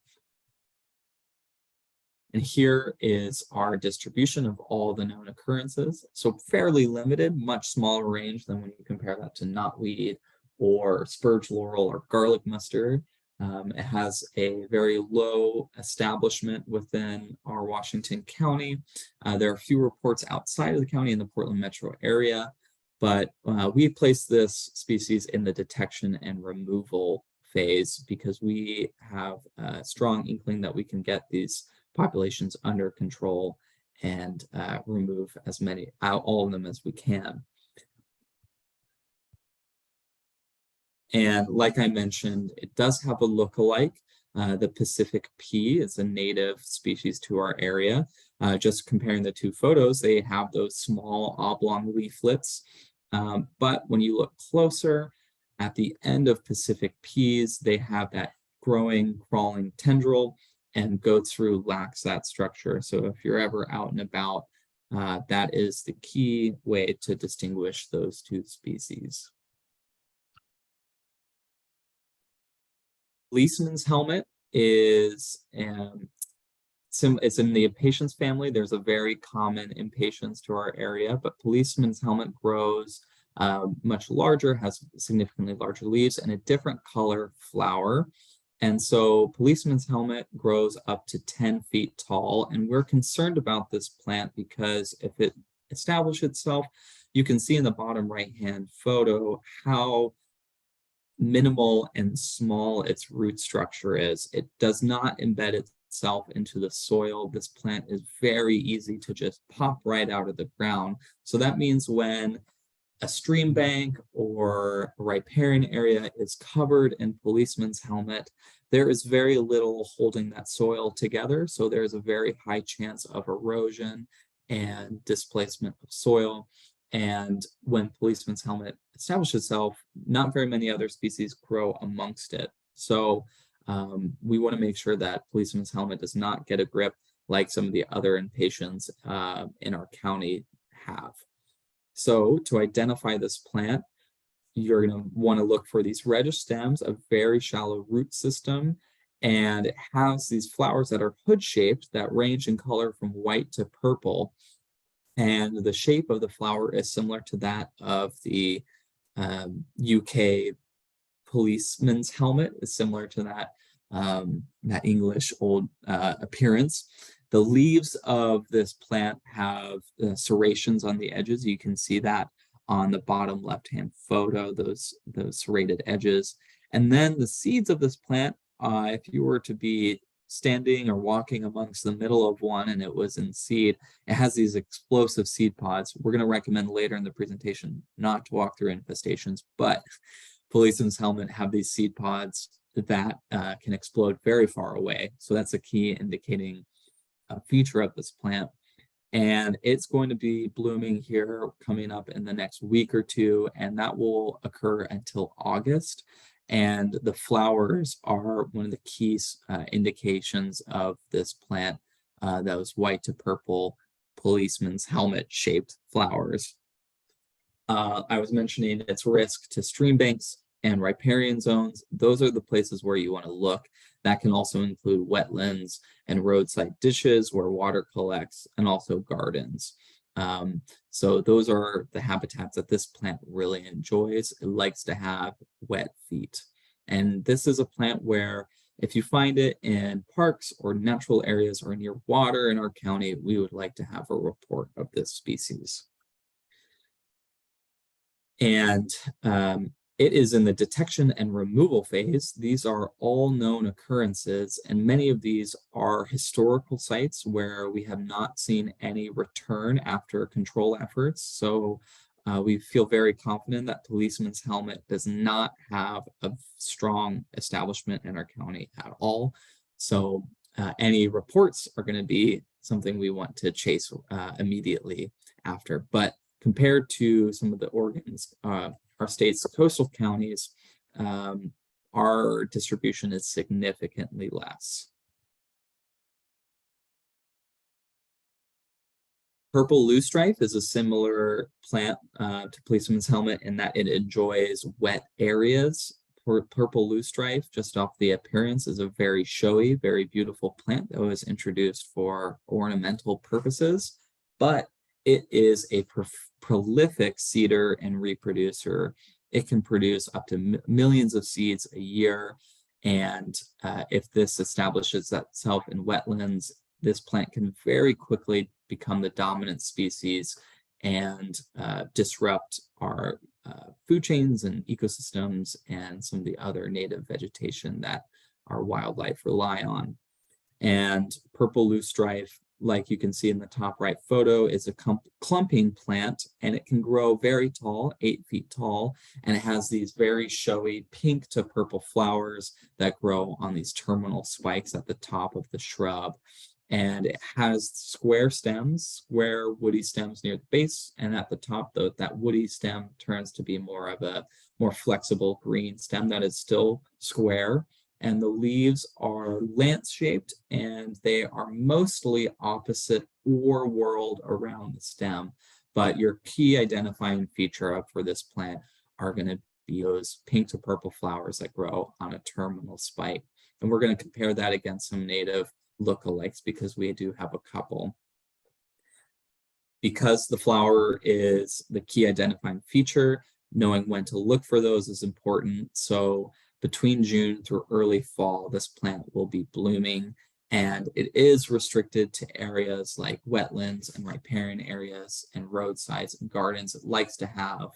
And here is our distribution of all the known occurrences. So fairly limited, much smaller range than when you compare that to knotweed or spurge laurel or garlic mustard. It has a very low establishment within our Washington County. There are few reports outside of the county in the Portland metro area, but we place this species in the detection and removal phase because we have a strong inkling that we can get these populations under control and remove all of them as we can. And like I mentioned, it does have a lookalike. The Pacific pea is a native species to our area. Just comparing the two photos, they have those small oblong leaflets. But when you look closer, at the end of Pacific peas, they have that growing, crawling tendril, and goat's rue lacks that structure. So if you're ever out and about that is the key way to distinguish those two species. Policeman's helmet is it's in the impatiens family. There's a very common impatiens to our area, but policeman's helmet grows much larger, has significantly larger leaves, and a different color flower. And so policeman's helmet grows up to 10 feet tall, and we're concerned about this plant because if it establishes itself, you can see in the bottom right-hand photo how minimal and small its root structure is. It does not embed itself into the soil. This plant is very easy to just pop right out of the ground. So that means when a stream bank or a riparian area is covered in policeman's helmet, there is very little holding that soil together. So there's a very high chance of erosion and displacement of soil. And when policeman's helmet establishes itself, not very many other species grow amongst it. So we want to make sure that policeman's helmet does not get a grip like some of the other impatiens in our county have. So to identify this plant, you're going to want to look for these reddish stems, a very shallow root system, and it has these flowers that are hood-shaped that range in color from white to purple. And the shape of the flower is similar to that of the UK policeman's helmet, is similar to that, that English old appearance. The leaves of this plant have serrations on the edges. You can see that on the bottom left-hand photo, those serrated edges. And then the seeds of this plant, if you were to be standing or walking amongst the middle of one and it was in seed, it has these explosive seed pods. We're going to recommend later in the presentation not to walk through infestations, but policeman's helmet have these seed pods that can explode very far away. So that's a key indicating feature of this plant. And it's going to be blooming here coming up in the next week or two, and that will occur until August. And the flowers are one of the key indications of this plant, those white to purple policeman's helmet shaped flowers. I was mentioning its risk to stream banks and riparian zones. Those are the places where you want to look. That can also include wetlands and roadside ditches where water collects, and also gardens. So those are the habitats that this plant really enjoys. It likes to have wet feet. And this is a plant where if you find it in parks or natural areas or near water in our county, we would like to have a report of this species. And it is in the detection and removal phase. These are all known occurrences, and many of these are historical sites where we have not seen any return after control efforts. So we feel very confident that policeman's helmet does not have a strong establishment in our county at all. So any reports are going to be something we want to chase immediately after. But compared to some of the Oregon's, our state's coastal counties, our distribution is significantly less. Purple loosestrife is a similar plant to policeman's helmet in that it enjoys wet areas. Purple loosestrife, just off the appearance, is a very showy, very beautiful plant that was introduced for ornamental purposes, but it is a prolific seeder and reproducer. It can produce up to millions of seeds a year. And if this establishes itself in wetlands, this plant can very quickly become the dominant species and disrupt our food chains and ecosystems and some of the other native vegetation that our wildlife rely on. And purple loosestrife, like you can see in the top right photo, is a clumping plant, and it can grow very tall, 8 feet tall, and it has these very showy pink to purple flowers that grow on these terminal spikes at the top of the shrub. And it has square stems, square woody stems near the base, and at the top, though, that woody stem turns to be more of a more flexible green stem that is still square, and the leaves are lance-shaped, and they are mostly opposite or whorled around the stem. But your key identifying feature for this plant are going to be those pink to purple flowers that grow on a terminal spike. And we're going to compare that against some native lookalikes because we do have a couple. Because the flower is the key identifying feature, knowing when to look for those is important. So between June through early fall, this plant will be blooming, and it is restricted to areas like wetlands and riparian areas and roadsides and gardens. It likes to have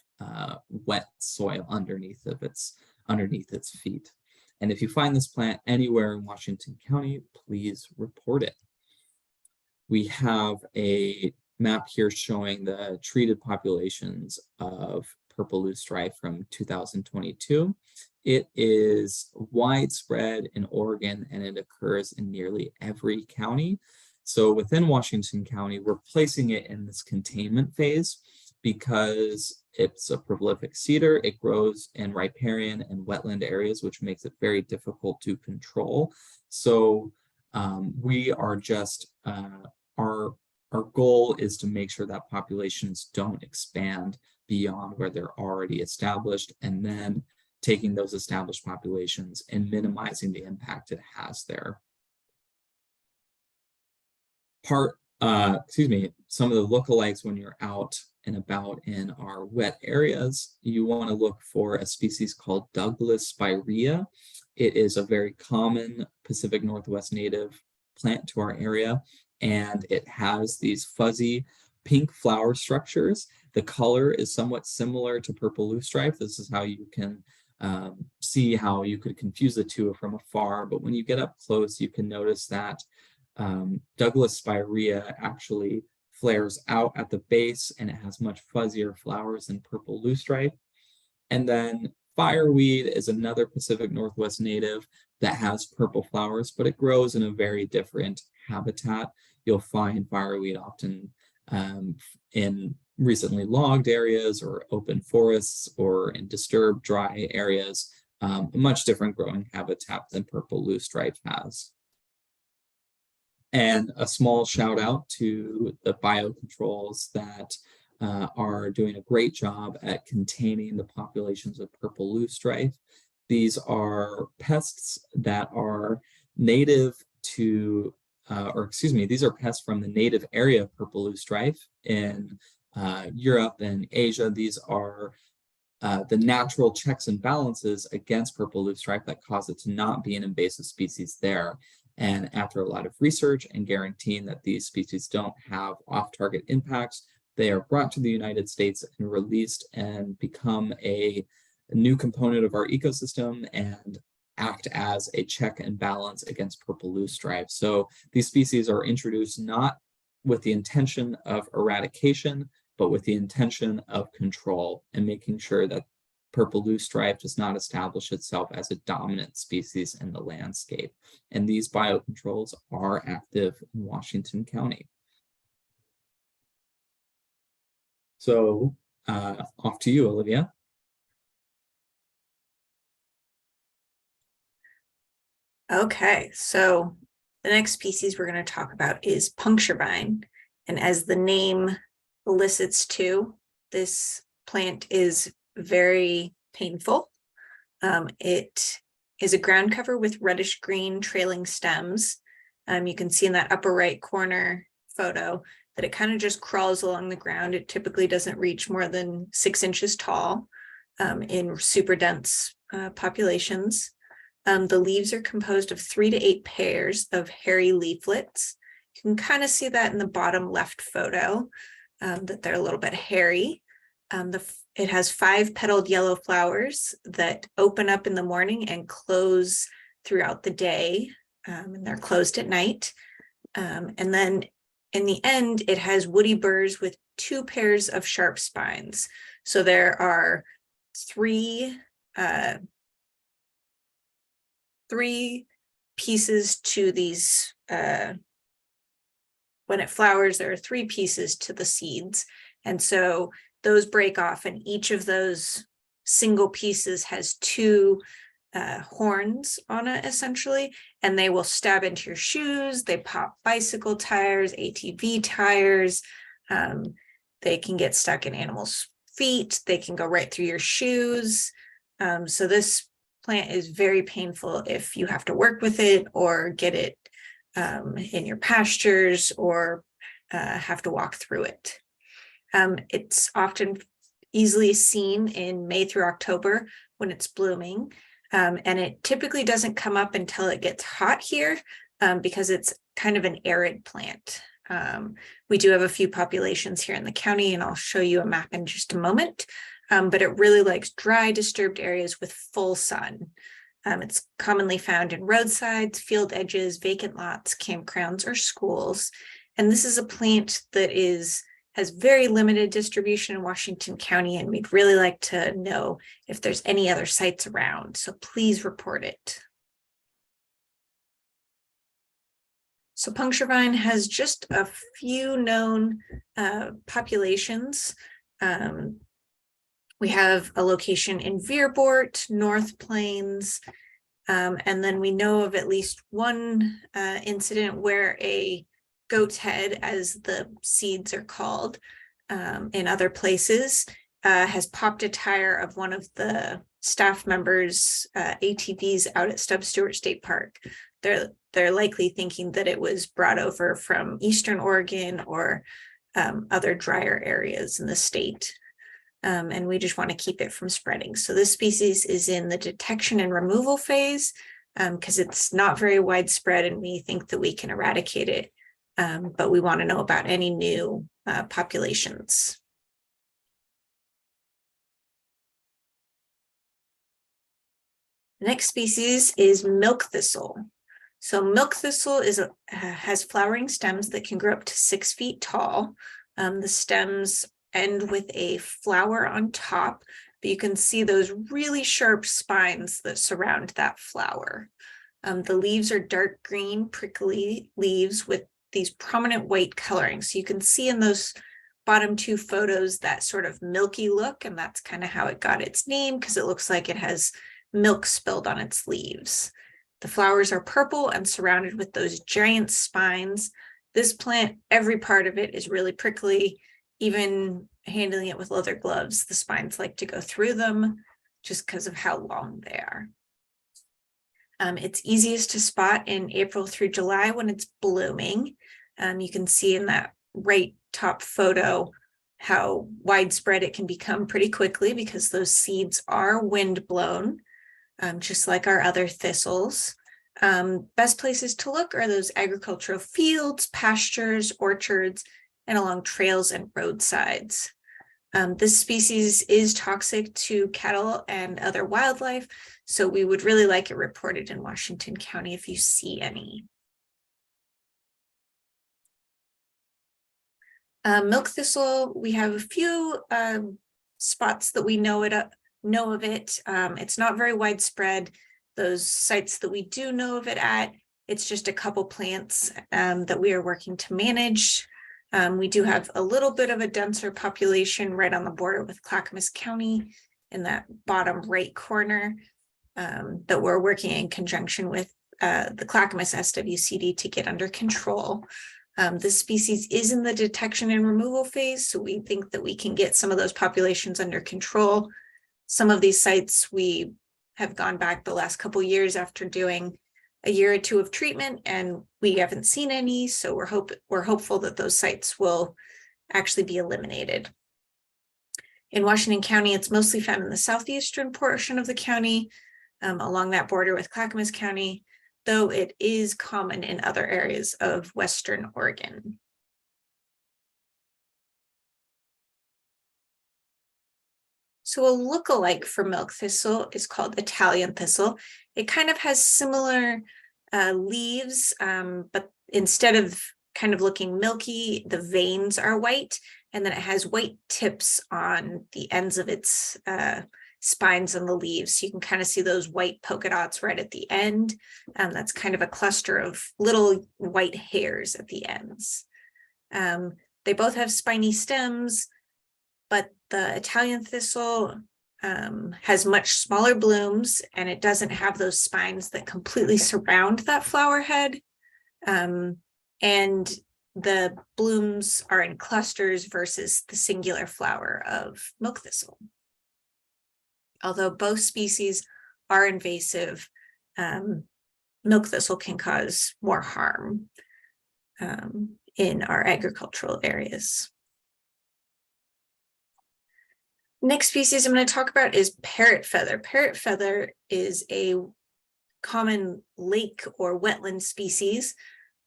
wet soil underneath its feet. And if you find this plant anywhere in Washington County, please report it. We have a map here showing the treated populations of purple loosestrife from 2022. It is widespread in Oregon, and it occurs in nearly every county. So within Washington County, we're placing it in this containment phase because it's a prolific cedar. It grows in riparian and wetland areas, which makes it very difficult to control. So we are just, our goal is to make sure that populations don't expand beyond where they're already established, and then taking those established populations and minimizing the impact it has there. Some of the lookalikes when you're out and about in our wet areas, you want to look for a species called Douglas spirea. It is a very common Pacific Northwest native plant to our area, and it has these fuzzy pink flower structures. The color is somewhat similar to purple loosestrife. This is how you can see how you could confuse the two from afar, but when you get up close, you can notice that Douglas spirea actually flares out at the base, and it has much fuzzier flowers than purple loosestrife. And then fireweed is another Pacific Northwest native that has purple flowers, but it grows in a very different habitat. You'll find fireweed often in recently logged areas or open forests or in disturbed dry areas, a much different growing habitat than purple loosestrife has. And a small shout out to the biocontrols that are doing a great job at containing the populations of purple loosestrife. These are pests that are native to, these are pests from the native area of purple loosestrife in Europe and Asia. These are the natural checks and balances against purple loosestrife that cause it to not be an invasive species there. And after a lot of research and guaranteeing that these species don't have off-target impacts, they are brought to the United States and released and become a new component of our ecosystem and act as a check and balance against purple loosestrife. So these species are introduced not with the intention of eradication, but with the intention of control and making sure that purple loosestrife does not establish itself as a dominant species in the landscape. And these biocontrols are active in Washington County. So off to you, Olivia. Okay, so the next species we're going to talk about is puncture vine. And as the name elicits too, this plant is very painful. It is a ground cover with reddish green trailing stems. You can see in that upper right corner photo that it kind of just crawls along the ground. It typically doesn't reach more than 6 inches tall in super dense populations. The leaves are composed of 3 to 8 pairs of hairy leaflets. You can kind of see that in the bottom left photo, that they're a little bit hairy. It has 5 petaled yellow flowers that open up in the morning and close throughout the day, and they're closed at night. And then in the end, it has woody burrs with 2 pairs of sharp spines. So there are 3 pieces to these, when it flowers, there are 3 pieces to the seeds. And so those break off, and each of those single pieces has 2 horns on it essentially, and they will stab into your shoes. They pop bicycle tires, ATV tires. They can get stuck in animals' feet. They can go right through your shoes. So this plant is very painful if you have to work with it or get it in your pastures or have to walk through it. It's often easily seen in May through October when it's blooming. And it typically doesn't come up until it gets hot here because it's kind of an arid plant. We do have a few populations here in the county, and I'll show you a map in just a moment. But it really likes dry, disturbed areas with full sun. It's commonly found in roadsides, field edges, vacant lots, campgrounds, or schools. And this is a plant that has very limited distribution in Washington County, and we'd really like to know if there's any other sites around. So please report it. So puncture vine has just a few known populations. We have a location in Veerboort, North Plains, and then we know of at least one incident where a goat's head, as the seeds are called in other places, has popped a tire of one of the staff members' ATVs out at Stubbs Stewart State Park. They're likely thinking that it was brought over from Eastern Oregon or other drier areas in the state. And we just want to keep it from spreading. So this species is in the detection and removal phase because it's not very widespread, and we think that we can eradicate it. But we want to know about any new populations. The next species is milk thistle. So milk thistle has flowering stems that can grow up to 6 feet tall. The stems end with a flower on top, but you can see those really sharp spines that surround that flower. The leaves are dark green, prickly leaves with these prominent white coloring. So you can see in those bottom two photos that sort of milky look, and that's kind of how it got its name, because it looks like it has milk spilled on its leaves. The flowers are purple and surrounded with those giant spines. This plant, every part of it is really prickly. Even handling it with leather gloves, the spines like to go through them just because of how long they are. It's easiest to spot in April through July when it's blooming. You can see in that right top photo how widespread it can become pretty quickly because those seeds are wind blown, just like our other thistles. Best places to look are those agricultural fields, pastures, orchards, and along trails and roadsides. This species is toxic to cattle and other wildlife, so we would really like it reported in Washington County if you see any. Milk thistle, we have a few spots that we know of it. It's not very widespread. Those sites that we do know of it at, it's just a couple plants that we are working to manage. We do have a little bit of a denser population right on the border with Clackamas County in that bottom right corner that we're working in conjunction with the Clackamas SWCD to get under control. This species is in the detection and removal phase, so we think that we can get some of those populations under control. Some of these sites we have gone back the last couple years after doing a year or two of treatment, and we haven't seen any, so we're hopeful that those sites will actually be eliminated. In Washington County, it's mostly found in the southeastern portion of the county, along that border with Clackamas County, though it is common in other areas of Western Oregon. So a lookalike for milk thistle is called Italian thistle. It kind of has similar leaves, but instead of kind of looking milky, the veins are white, and then it has white tips on the ends of its spines on the leaves. So you can kind of see those white polka dots right at the end. That's kind of a cluster of little white hairs at the ends. They both have spiny stems, but the Italian thistle has much smaller blooms, and it doesn't have those spines that completely surround that flower head. And the blooms are in clusters versus the singular flower of milk thistle. Although both species are invasive, milk thistle can cause more harm in our agricultural areas. Next species I'm going to talk about is parrot feather. Parrot feather is a common lake or wetland species.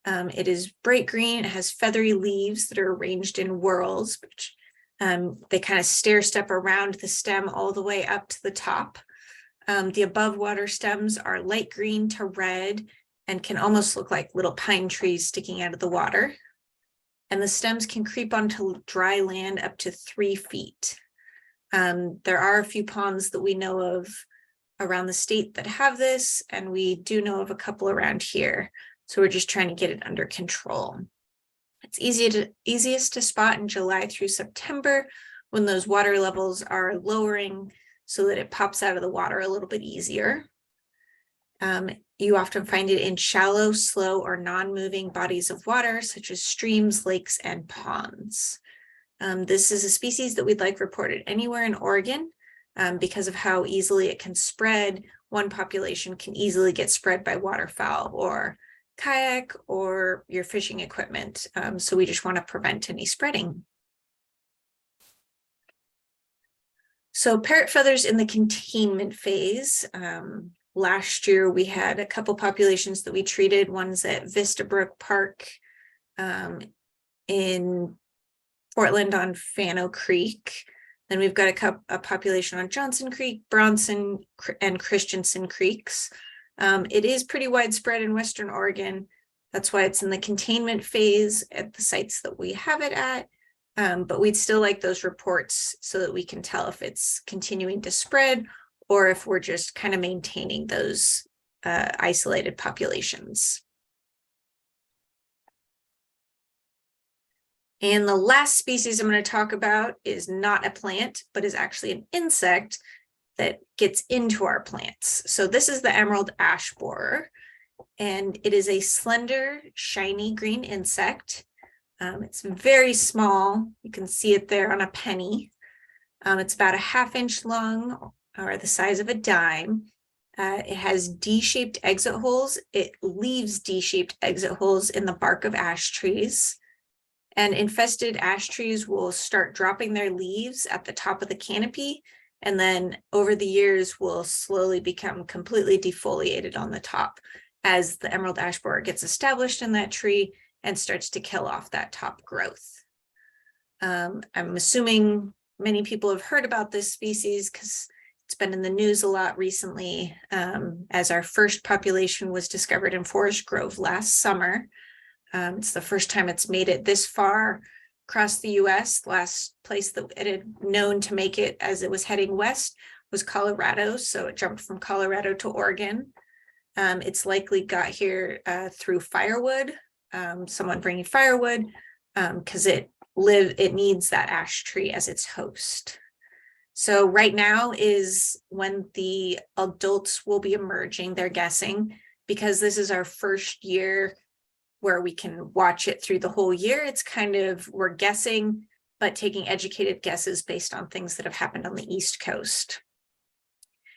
It is bright green. It has feathery leaves that are arranged in whorls, which they kind of stair step around the stem all the way up to the top. The above water stems are light green to red and can almost look like little pine trees sticking out of the water. And the stems can creep onto dry land up to 3 feet. There are a few ponds that we know of around the state that have this, and we do know of a couple around here. So we're just trying to get it under control. It's easiest to spot in July through September when those water levels are lowering so that it pops out of the water a little bit easier. You often find it in shallow, slow, or non-moving bodies of water, such as streams, lakes, and ponds. This is a species that we'd like reported anywhere in Oregon because of how easily it can spread. One population can easily get spread by waterfowl or kayak or your fishing equipment. So we just want to prevent any spreading. So parrot feathers in the containment phase. Last year we had a couple populations that we treated. One's at Vistabrook Park in Portland on Fano Creek. Then we've got a population on Johnson Creek, Bronson, and Christensen Creeks. It is pretty widespread in Western Oregon. That's why it's in the containment phase at the sites that we have it at. But we'd still like those reports so that we can tell if it's continuing to spread or if we're just kind of maintaining those isolated populations. And the last species I'm going to talk about is not a plant, but is actually an insect that gets into our plants. So this is the emerald ash borer, and it is a slender, shiny green insect. It's very small. You can see it there on a penny. It's about a ½ inch long, or the size of a dime. It has D-shaped exit holes. It leaves D-shaped exit holes in the bark of ash trees. And infested ash trees will start dropping their leaves at the top of the canopy, and then over the years will slowly become completely defoliated on the top as the emerald ash borer gets established in that tree and starts to kill off that top growth. I'm assuming many people have heard about this species because it's been in the news a lot recently, as our first population was discovered in Forest Grove last summer. It's the first time it's made it this far across the US. The last place that it had known to make it as it was heading west was Colorado. So it jumped from Colorado to Oregon. It's likely got here through firewood, someone bringing firewood, because it needs that ash tree as its host. So right now is when the adults will be emerging, they're guessing, because this is our first year where we can watch it through the whole year. It's kind of, we're guessing, but taking educated guesses based on things that have happened on the East Coast.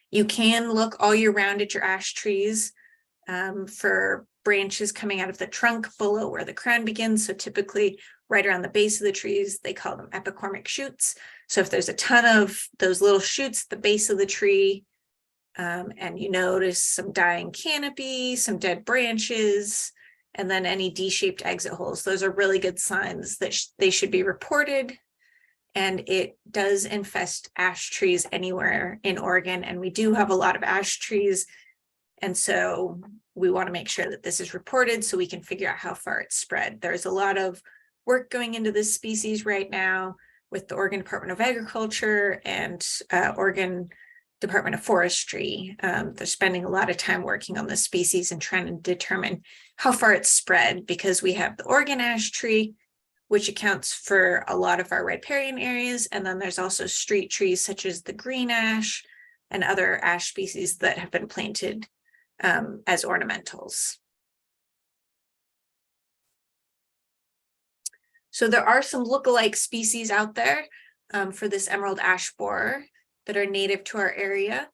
You can look all year round at your ash trees for branches coming out of the trunk below where the crown begins. So typically right around the base of the trees, they call them epicormic shoots. So if there's a ton of those little shoots at the base of the tree, and you notice some dying canopy, some dead branches, and then any D-shaped exit holes, those are really good signs that they should be reported. And it does infest ash trees anywhere in Oregon. And we do have a lot of ash trees. And so we want to make sure that this is reported so we can figure out how far it's spread. There's a lot of work going into this species right now with the Oregon Department of Agriculture and Oregon Department of Forestry. They're spending a lot of time working on this species and trying to determine how far it's spread, because we have the Oregon ash tree, which accounts for a lot of our riparian areas. And then there's also street trees such as the green ash and other ash species that have been planted as ornamentals. So there are some lookalike species out there for this emerald ash borer that are native to our area.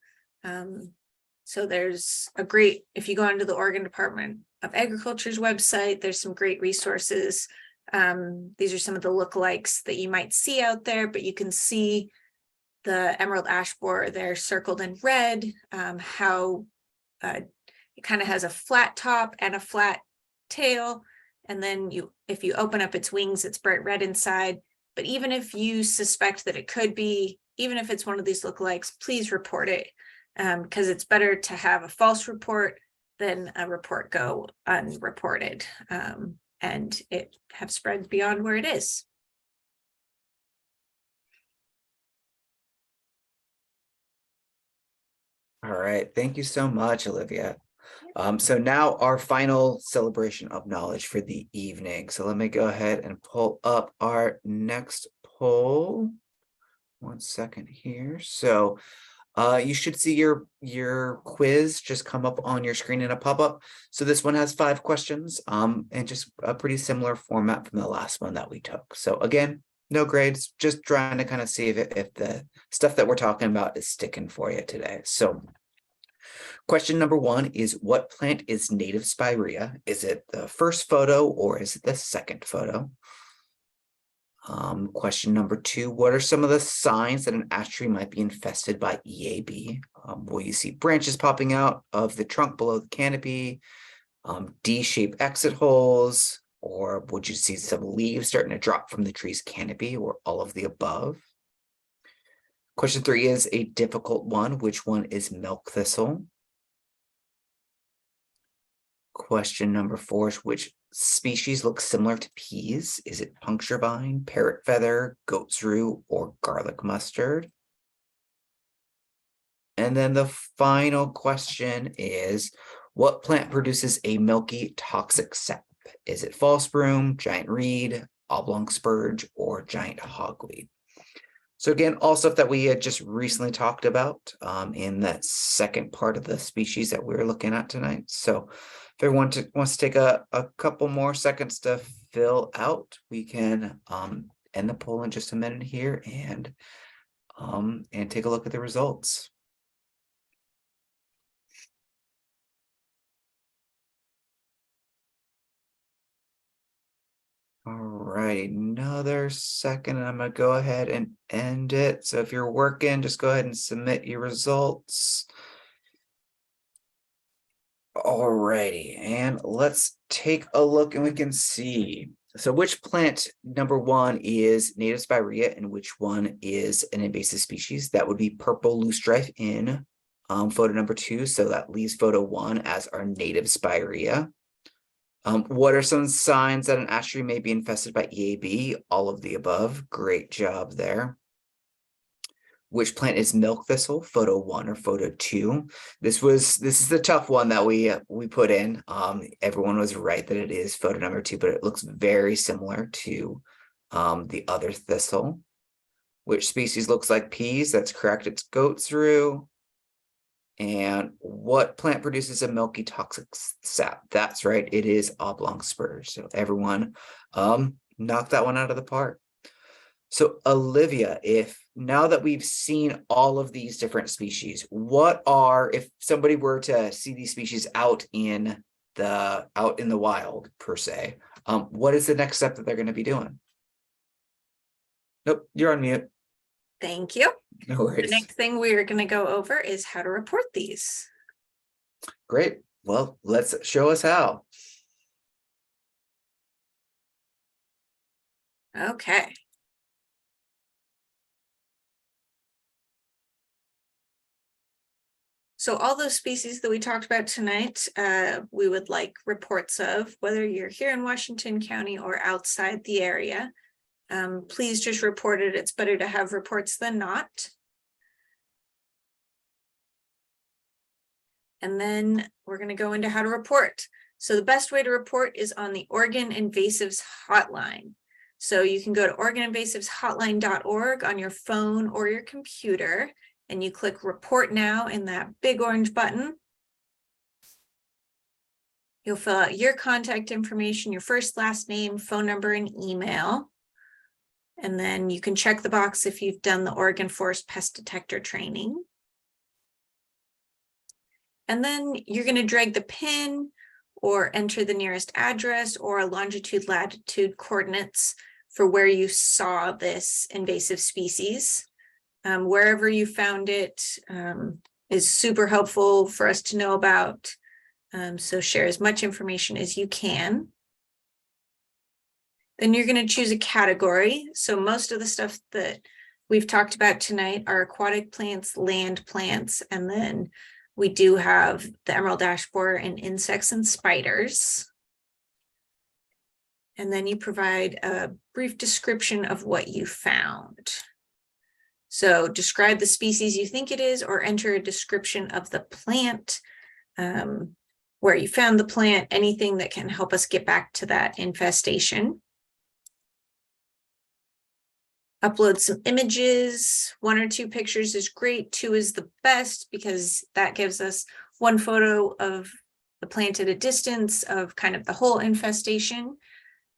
So there's a great, if you go onto the Oregon Department of Agriculture's website, there's some great resources. These are some of the lookalikes that you might see out there, but you can see the emerald ash borer there circled in red, how it kind of has a flat top and a flat tail. And then if you open up its wings, it's bright red inside. But even if you suspect that it could be, even if it's one of these lookalikes, please report it, because it's better to have a false report than a report go unreported and it have spread beyond where it is. All right, thank you so much, Olivia. So now our final celebration of knowledge for the evening. So let me go ahead and pull up our next poll. 1 second here. So you should see your quiz just come up on your screen in a pop-up. So this one has 5 questions, and just a pretty similar format from the last one that we took. So again, no grades, just trying to kind of see if the stuff that we're talking about is sticking for you today. So question number 1 is, what plant is native spirea? Is it the first photo or is it the second photo? Question number 2, what are some of the signs that an ash tree might be infested by EAB? Will you see branches popping out of the trunk below the canopy, D-shaped exit holes, or would you see some leaves starting to drop from the tree's canopy, or all of the above? Question 3 is a difficult one. Which one is milk thistle? Question number 4 is, which species looks similar to peas? Is it puncture vine, parrot feather, goat's rue, or garlic mustard? And then the final question is, what plant produces a milky toxic sap? Is it false broom, giant reed, oblong spurge, or giant hogweed? So again, all stuff that we had just recently talked about in that second part of the species that we were looking at tonight. So if everyone wants to take a couple more seconds to fill out, we can end the poll in just a minute here and take a look at the results. All right, another second, and I'm gonna go ahead and end it. So if you're working, just go ahead and submit your results. All righty, and let's take a look and we can see. So which plant, number 1, is native spirea and which one is an invasive species? That would be purple loosestrife in photo number 2. So that leaves photo 1 as our native spirea. What are some signs that an ash tree may be infested by EAB? All of the above. Great job there. Which plant is milk thistle? Photo 1 or photo 2? This is the tough one that we put in. Everyone was right that it is photo number 2, but it looks very similar to the other thistle. Which species looks like peas? That's correct. It's goat's rue. And what plant produces a milky toxic sap? That's right, it is oblong spurge. So everyone knocked that one out of the park. So Olivia, if now that we've seen all of these different species, what are, if somebody were to see these species out in the wild per se, what is the next step that they're going to be doing? Nope, you're on mute. Thank you. No worries. The next thing we're going to go over is how to report these. Great. Well, let's show us how. Okay. So all those species that we talked about tonight, we would like reports of, whether you're here in Washington County or outside the area. Please just report it. It's better to have reports than not. And then we're going to go into how to report. So the best way to report is on the Oregon Invasives hotline. So you can go to OregonInvasivesHotline.org on your phone or your computer, and you click Report Now in that big orange button. You'll fill out your contact information, your first, last name, phone number, and email. And then you can check the box if you've done the Oregon Forest Pest Detector training. And then you're going to drag the pin or enter the nearest address or longitude, latitude coordinates for where you saw this invasive species. Wherever you found it is super helpful for us to know about. So share as much information as you can. Then you're going to choose a category. So most of the stuff that we've talked about tonight are aquatic plants, land plants, and then we do have the emerald ash borer and insects and spiders. And then you provide a brief description of what you found. So describe the species you think it is, or enter a description of the plant, where you found the plant, anything that can help us get back to that infestation. Upload some images. 1 or 2 pictures is great. 2 is the best because that gives us 1 photo of the plant at a distance of kind of the whole infestation.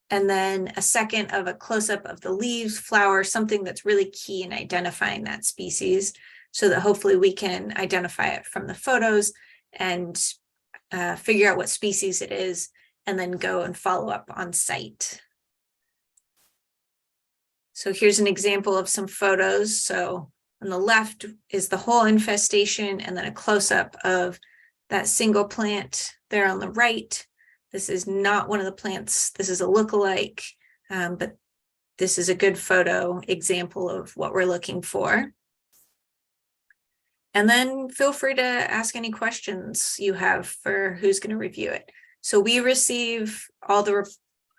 And then a second of a close-up of the leaves, flower, something that's really key in identifying that species so that hopefully we can identify it from the photos and figure out what species it is and then go and follow up on site. So here's an example of some photos. So on the left is the whole infestation and then a close-up of that single plant there on the right. This is not one of the plants. This is a lookalike, but this is a good photo example of what we're looking for. And then feel free to ask any questions you have for who's going to review it. So we receive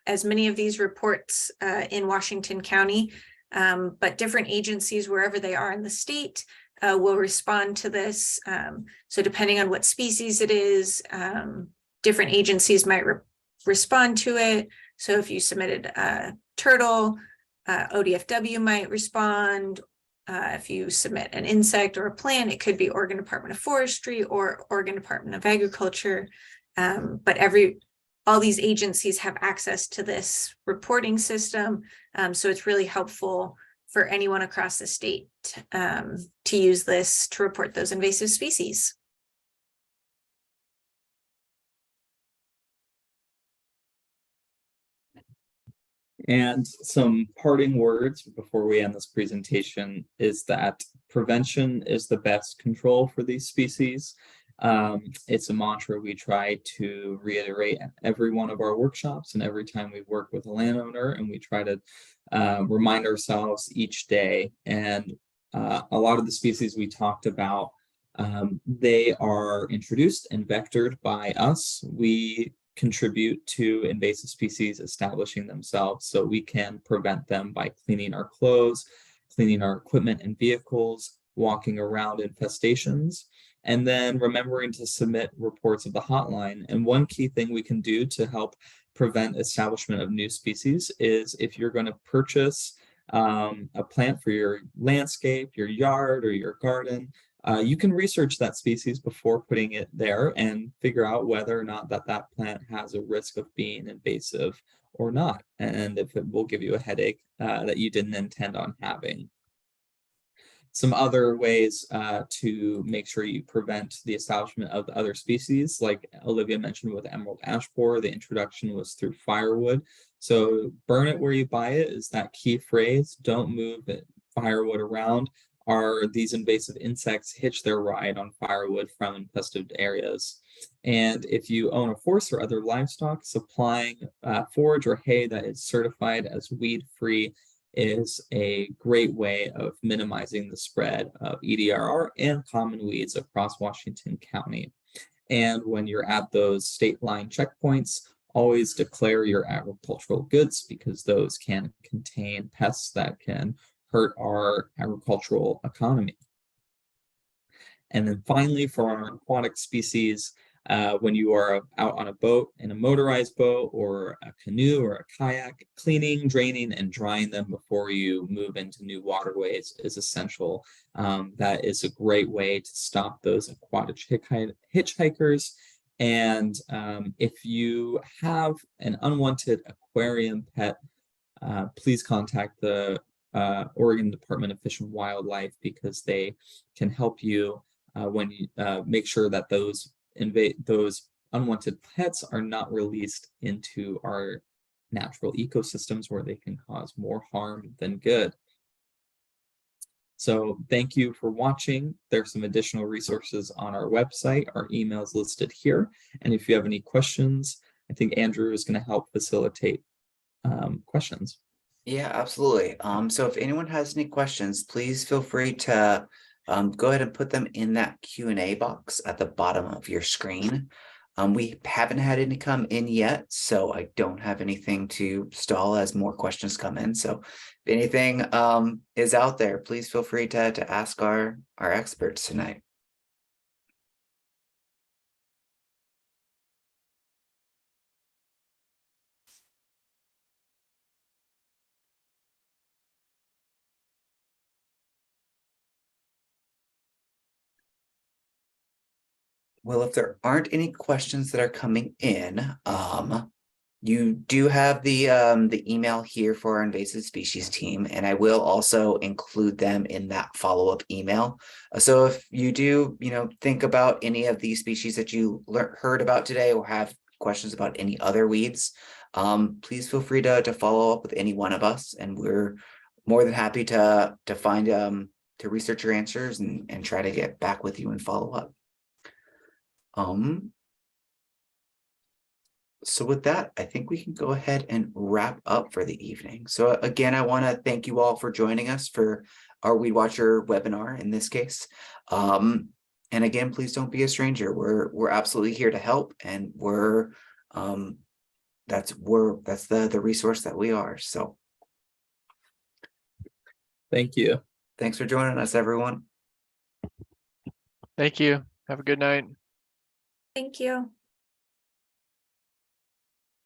as many of these reports in Washington County, but different agencies, wherever they are in the state, will respond to this. So depending on what species it is, different agencies might respond to it. So if you submitted a turtle, ODFW might respond. If you submit an insect or a plant, it could be Oregon Department of Forestry or Oregon Department of Agriculture. But all these agencies have access to this reporting system. So it's really helpful for anyone across the state to use this to report those invasive species. And some parting words before we end this presentation is that prevention is the best control for these species. It's a mantra we try to reiterate at every one of our workshops and every time we work with a landowner, and we try to remind ourselves each day. And a lot of the species we talked about, they are introduced and vectored by us. We contribute to invasive species establishing themselves, so we can prevent them by cleaning our clothes, cleaning our equipment and vehicles, walking around infestations, and then remembering to submit reports of the hotline. And one key thing we can do to help prevent establishment of new species is if you're going to purchase a plant for your landscape, your yard, or your garden, you can research that species before putting it there and figure out whether or not that plant has a risk of being invasive or not, and if it will give you a headache that you didn't intend on having. Some other ways to make sure you prevent the establishment of the other species, like Olivia mentioned with emerald ash borer, the introduction was through firewood. So burn it where you buy it is that key phrase. Don't move firewood around. These invasive insects hitch their ride on firewood from infested areas. And if you own a horse or other livestock, supplying forage or hay that is certified as weed-free is a great way of minimizing the spread of EDRR and common weeds across Washington County. And when you're at those state line checkpoints, always declare your agricultural goods, because those can contain pests that can hurt our agricultural economy. And then finally, for our aquatic species, when you are out on a boat, in a motorized boat or a canoe or a kayak, cleaning, draining, and drying them before you move into new waterways is essential. That is a great way to stop those aquatic hitchhikers. And if you have an unwanted aquarium pet, please contact the Oregon Department of Fish and Wildlife, because they can help you when you make sure that those unwanted pets are not released into our natural ecosystems, where they can cause more harm than good. So thank you for watching. There's some additional resources on our website. Our email is listed here. And if you have any questions, I think Andrew is going to help facilitate questions. Yeah, absolutely. So if anyone has any questions, please feel free to go ahead and put them in that Q&A box at the bottom of your screen. We haven't had any come in yet, so I don't have anything to stall as more questions come in. So if anything is out there, please feel free to ask our experts tonight. Well, if there aren't any questions that are coming in, you do have the email here for our invasive species team, and I will also include them in that follow-up email. So if you do, think about any of these species that you heard about today, or have questions about any other weeds, please feel free to follow up with any one of us, and we're more than happy to find to research your answers and try to get back with you and follow up. So with that, I think we can go ahead and wrap up for the evening. So again, I want to thank you all for joining us for our Weed Watcher webinar in this case. And again, please don't be a stranger. We're absolutely here to help, and that's the resource that we are. So Thank you. thanks for joining us, everyone. Thank you. Have a good night. Thank you.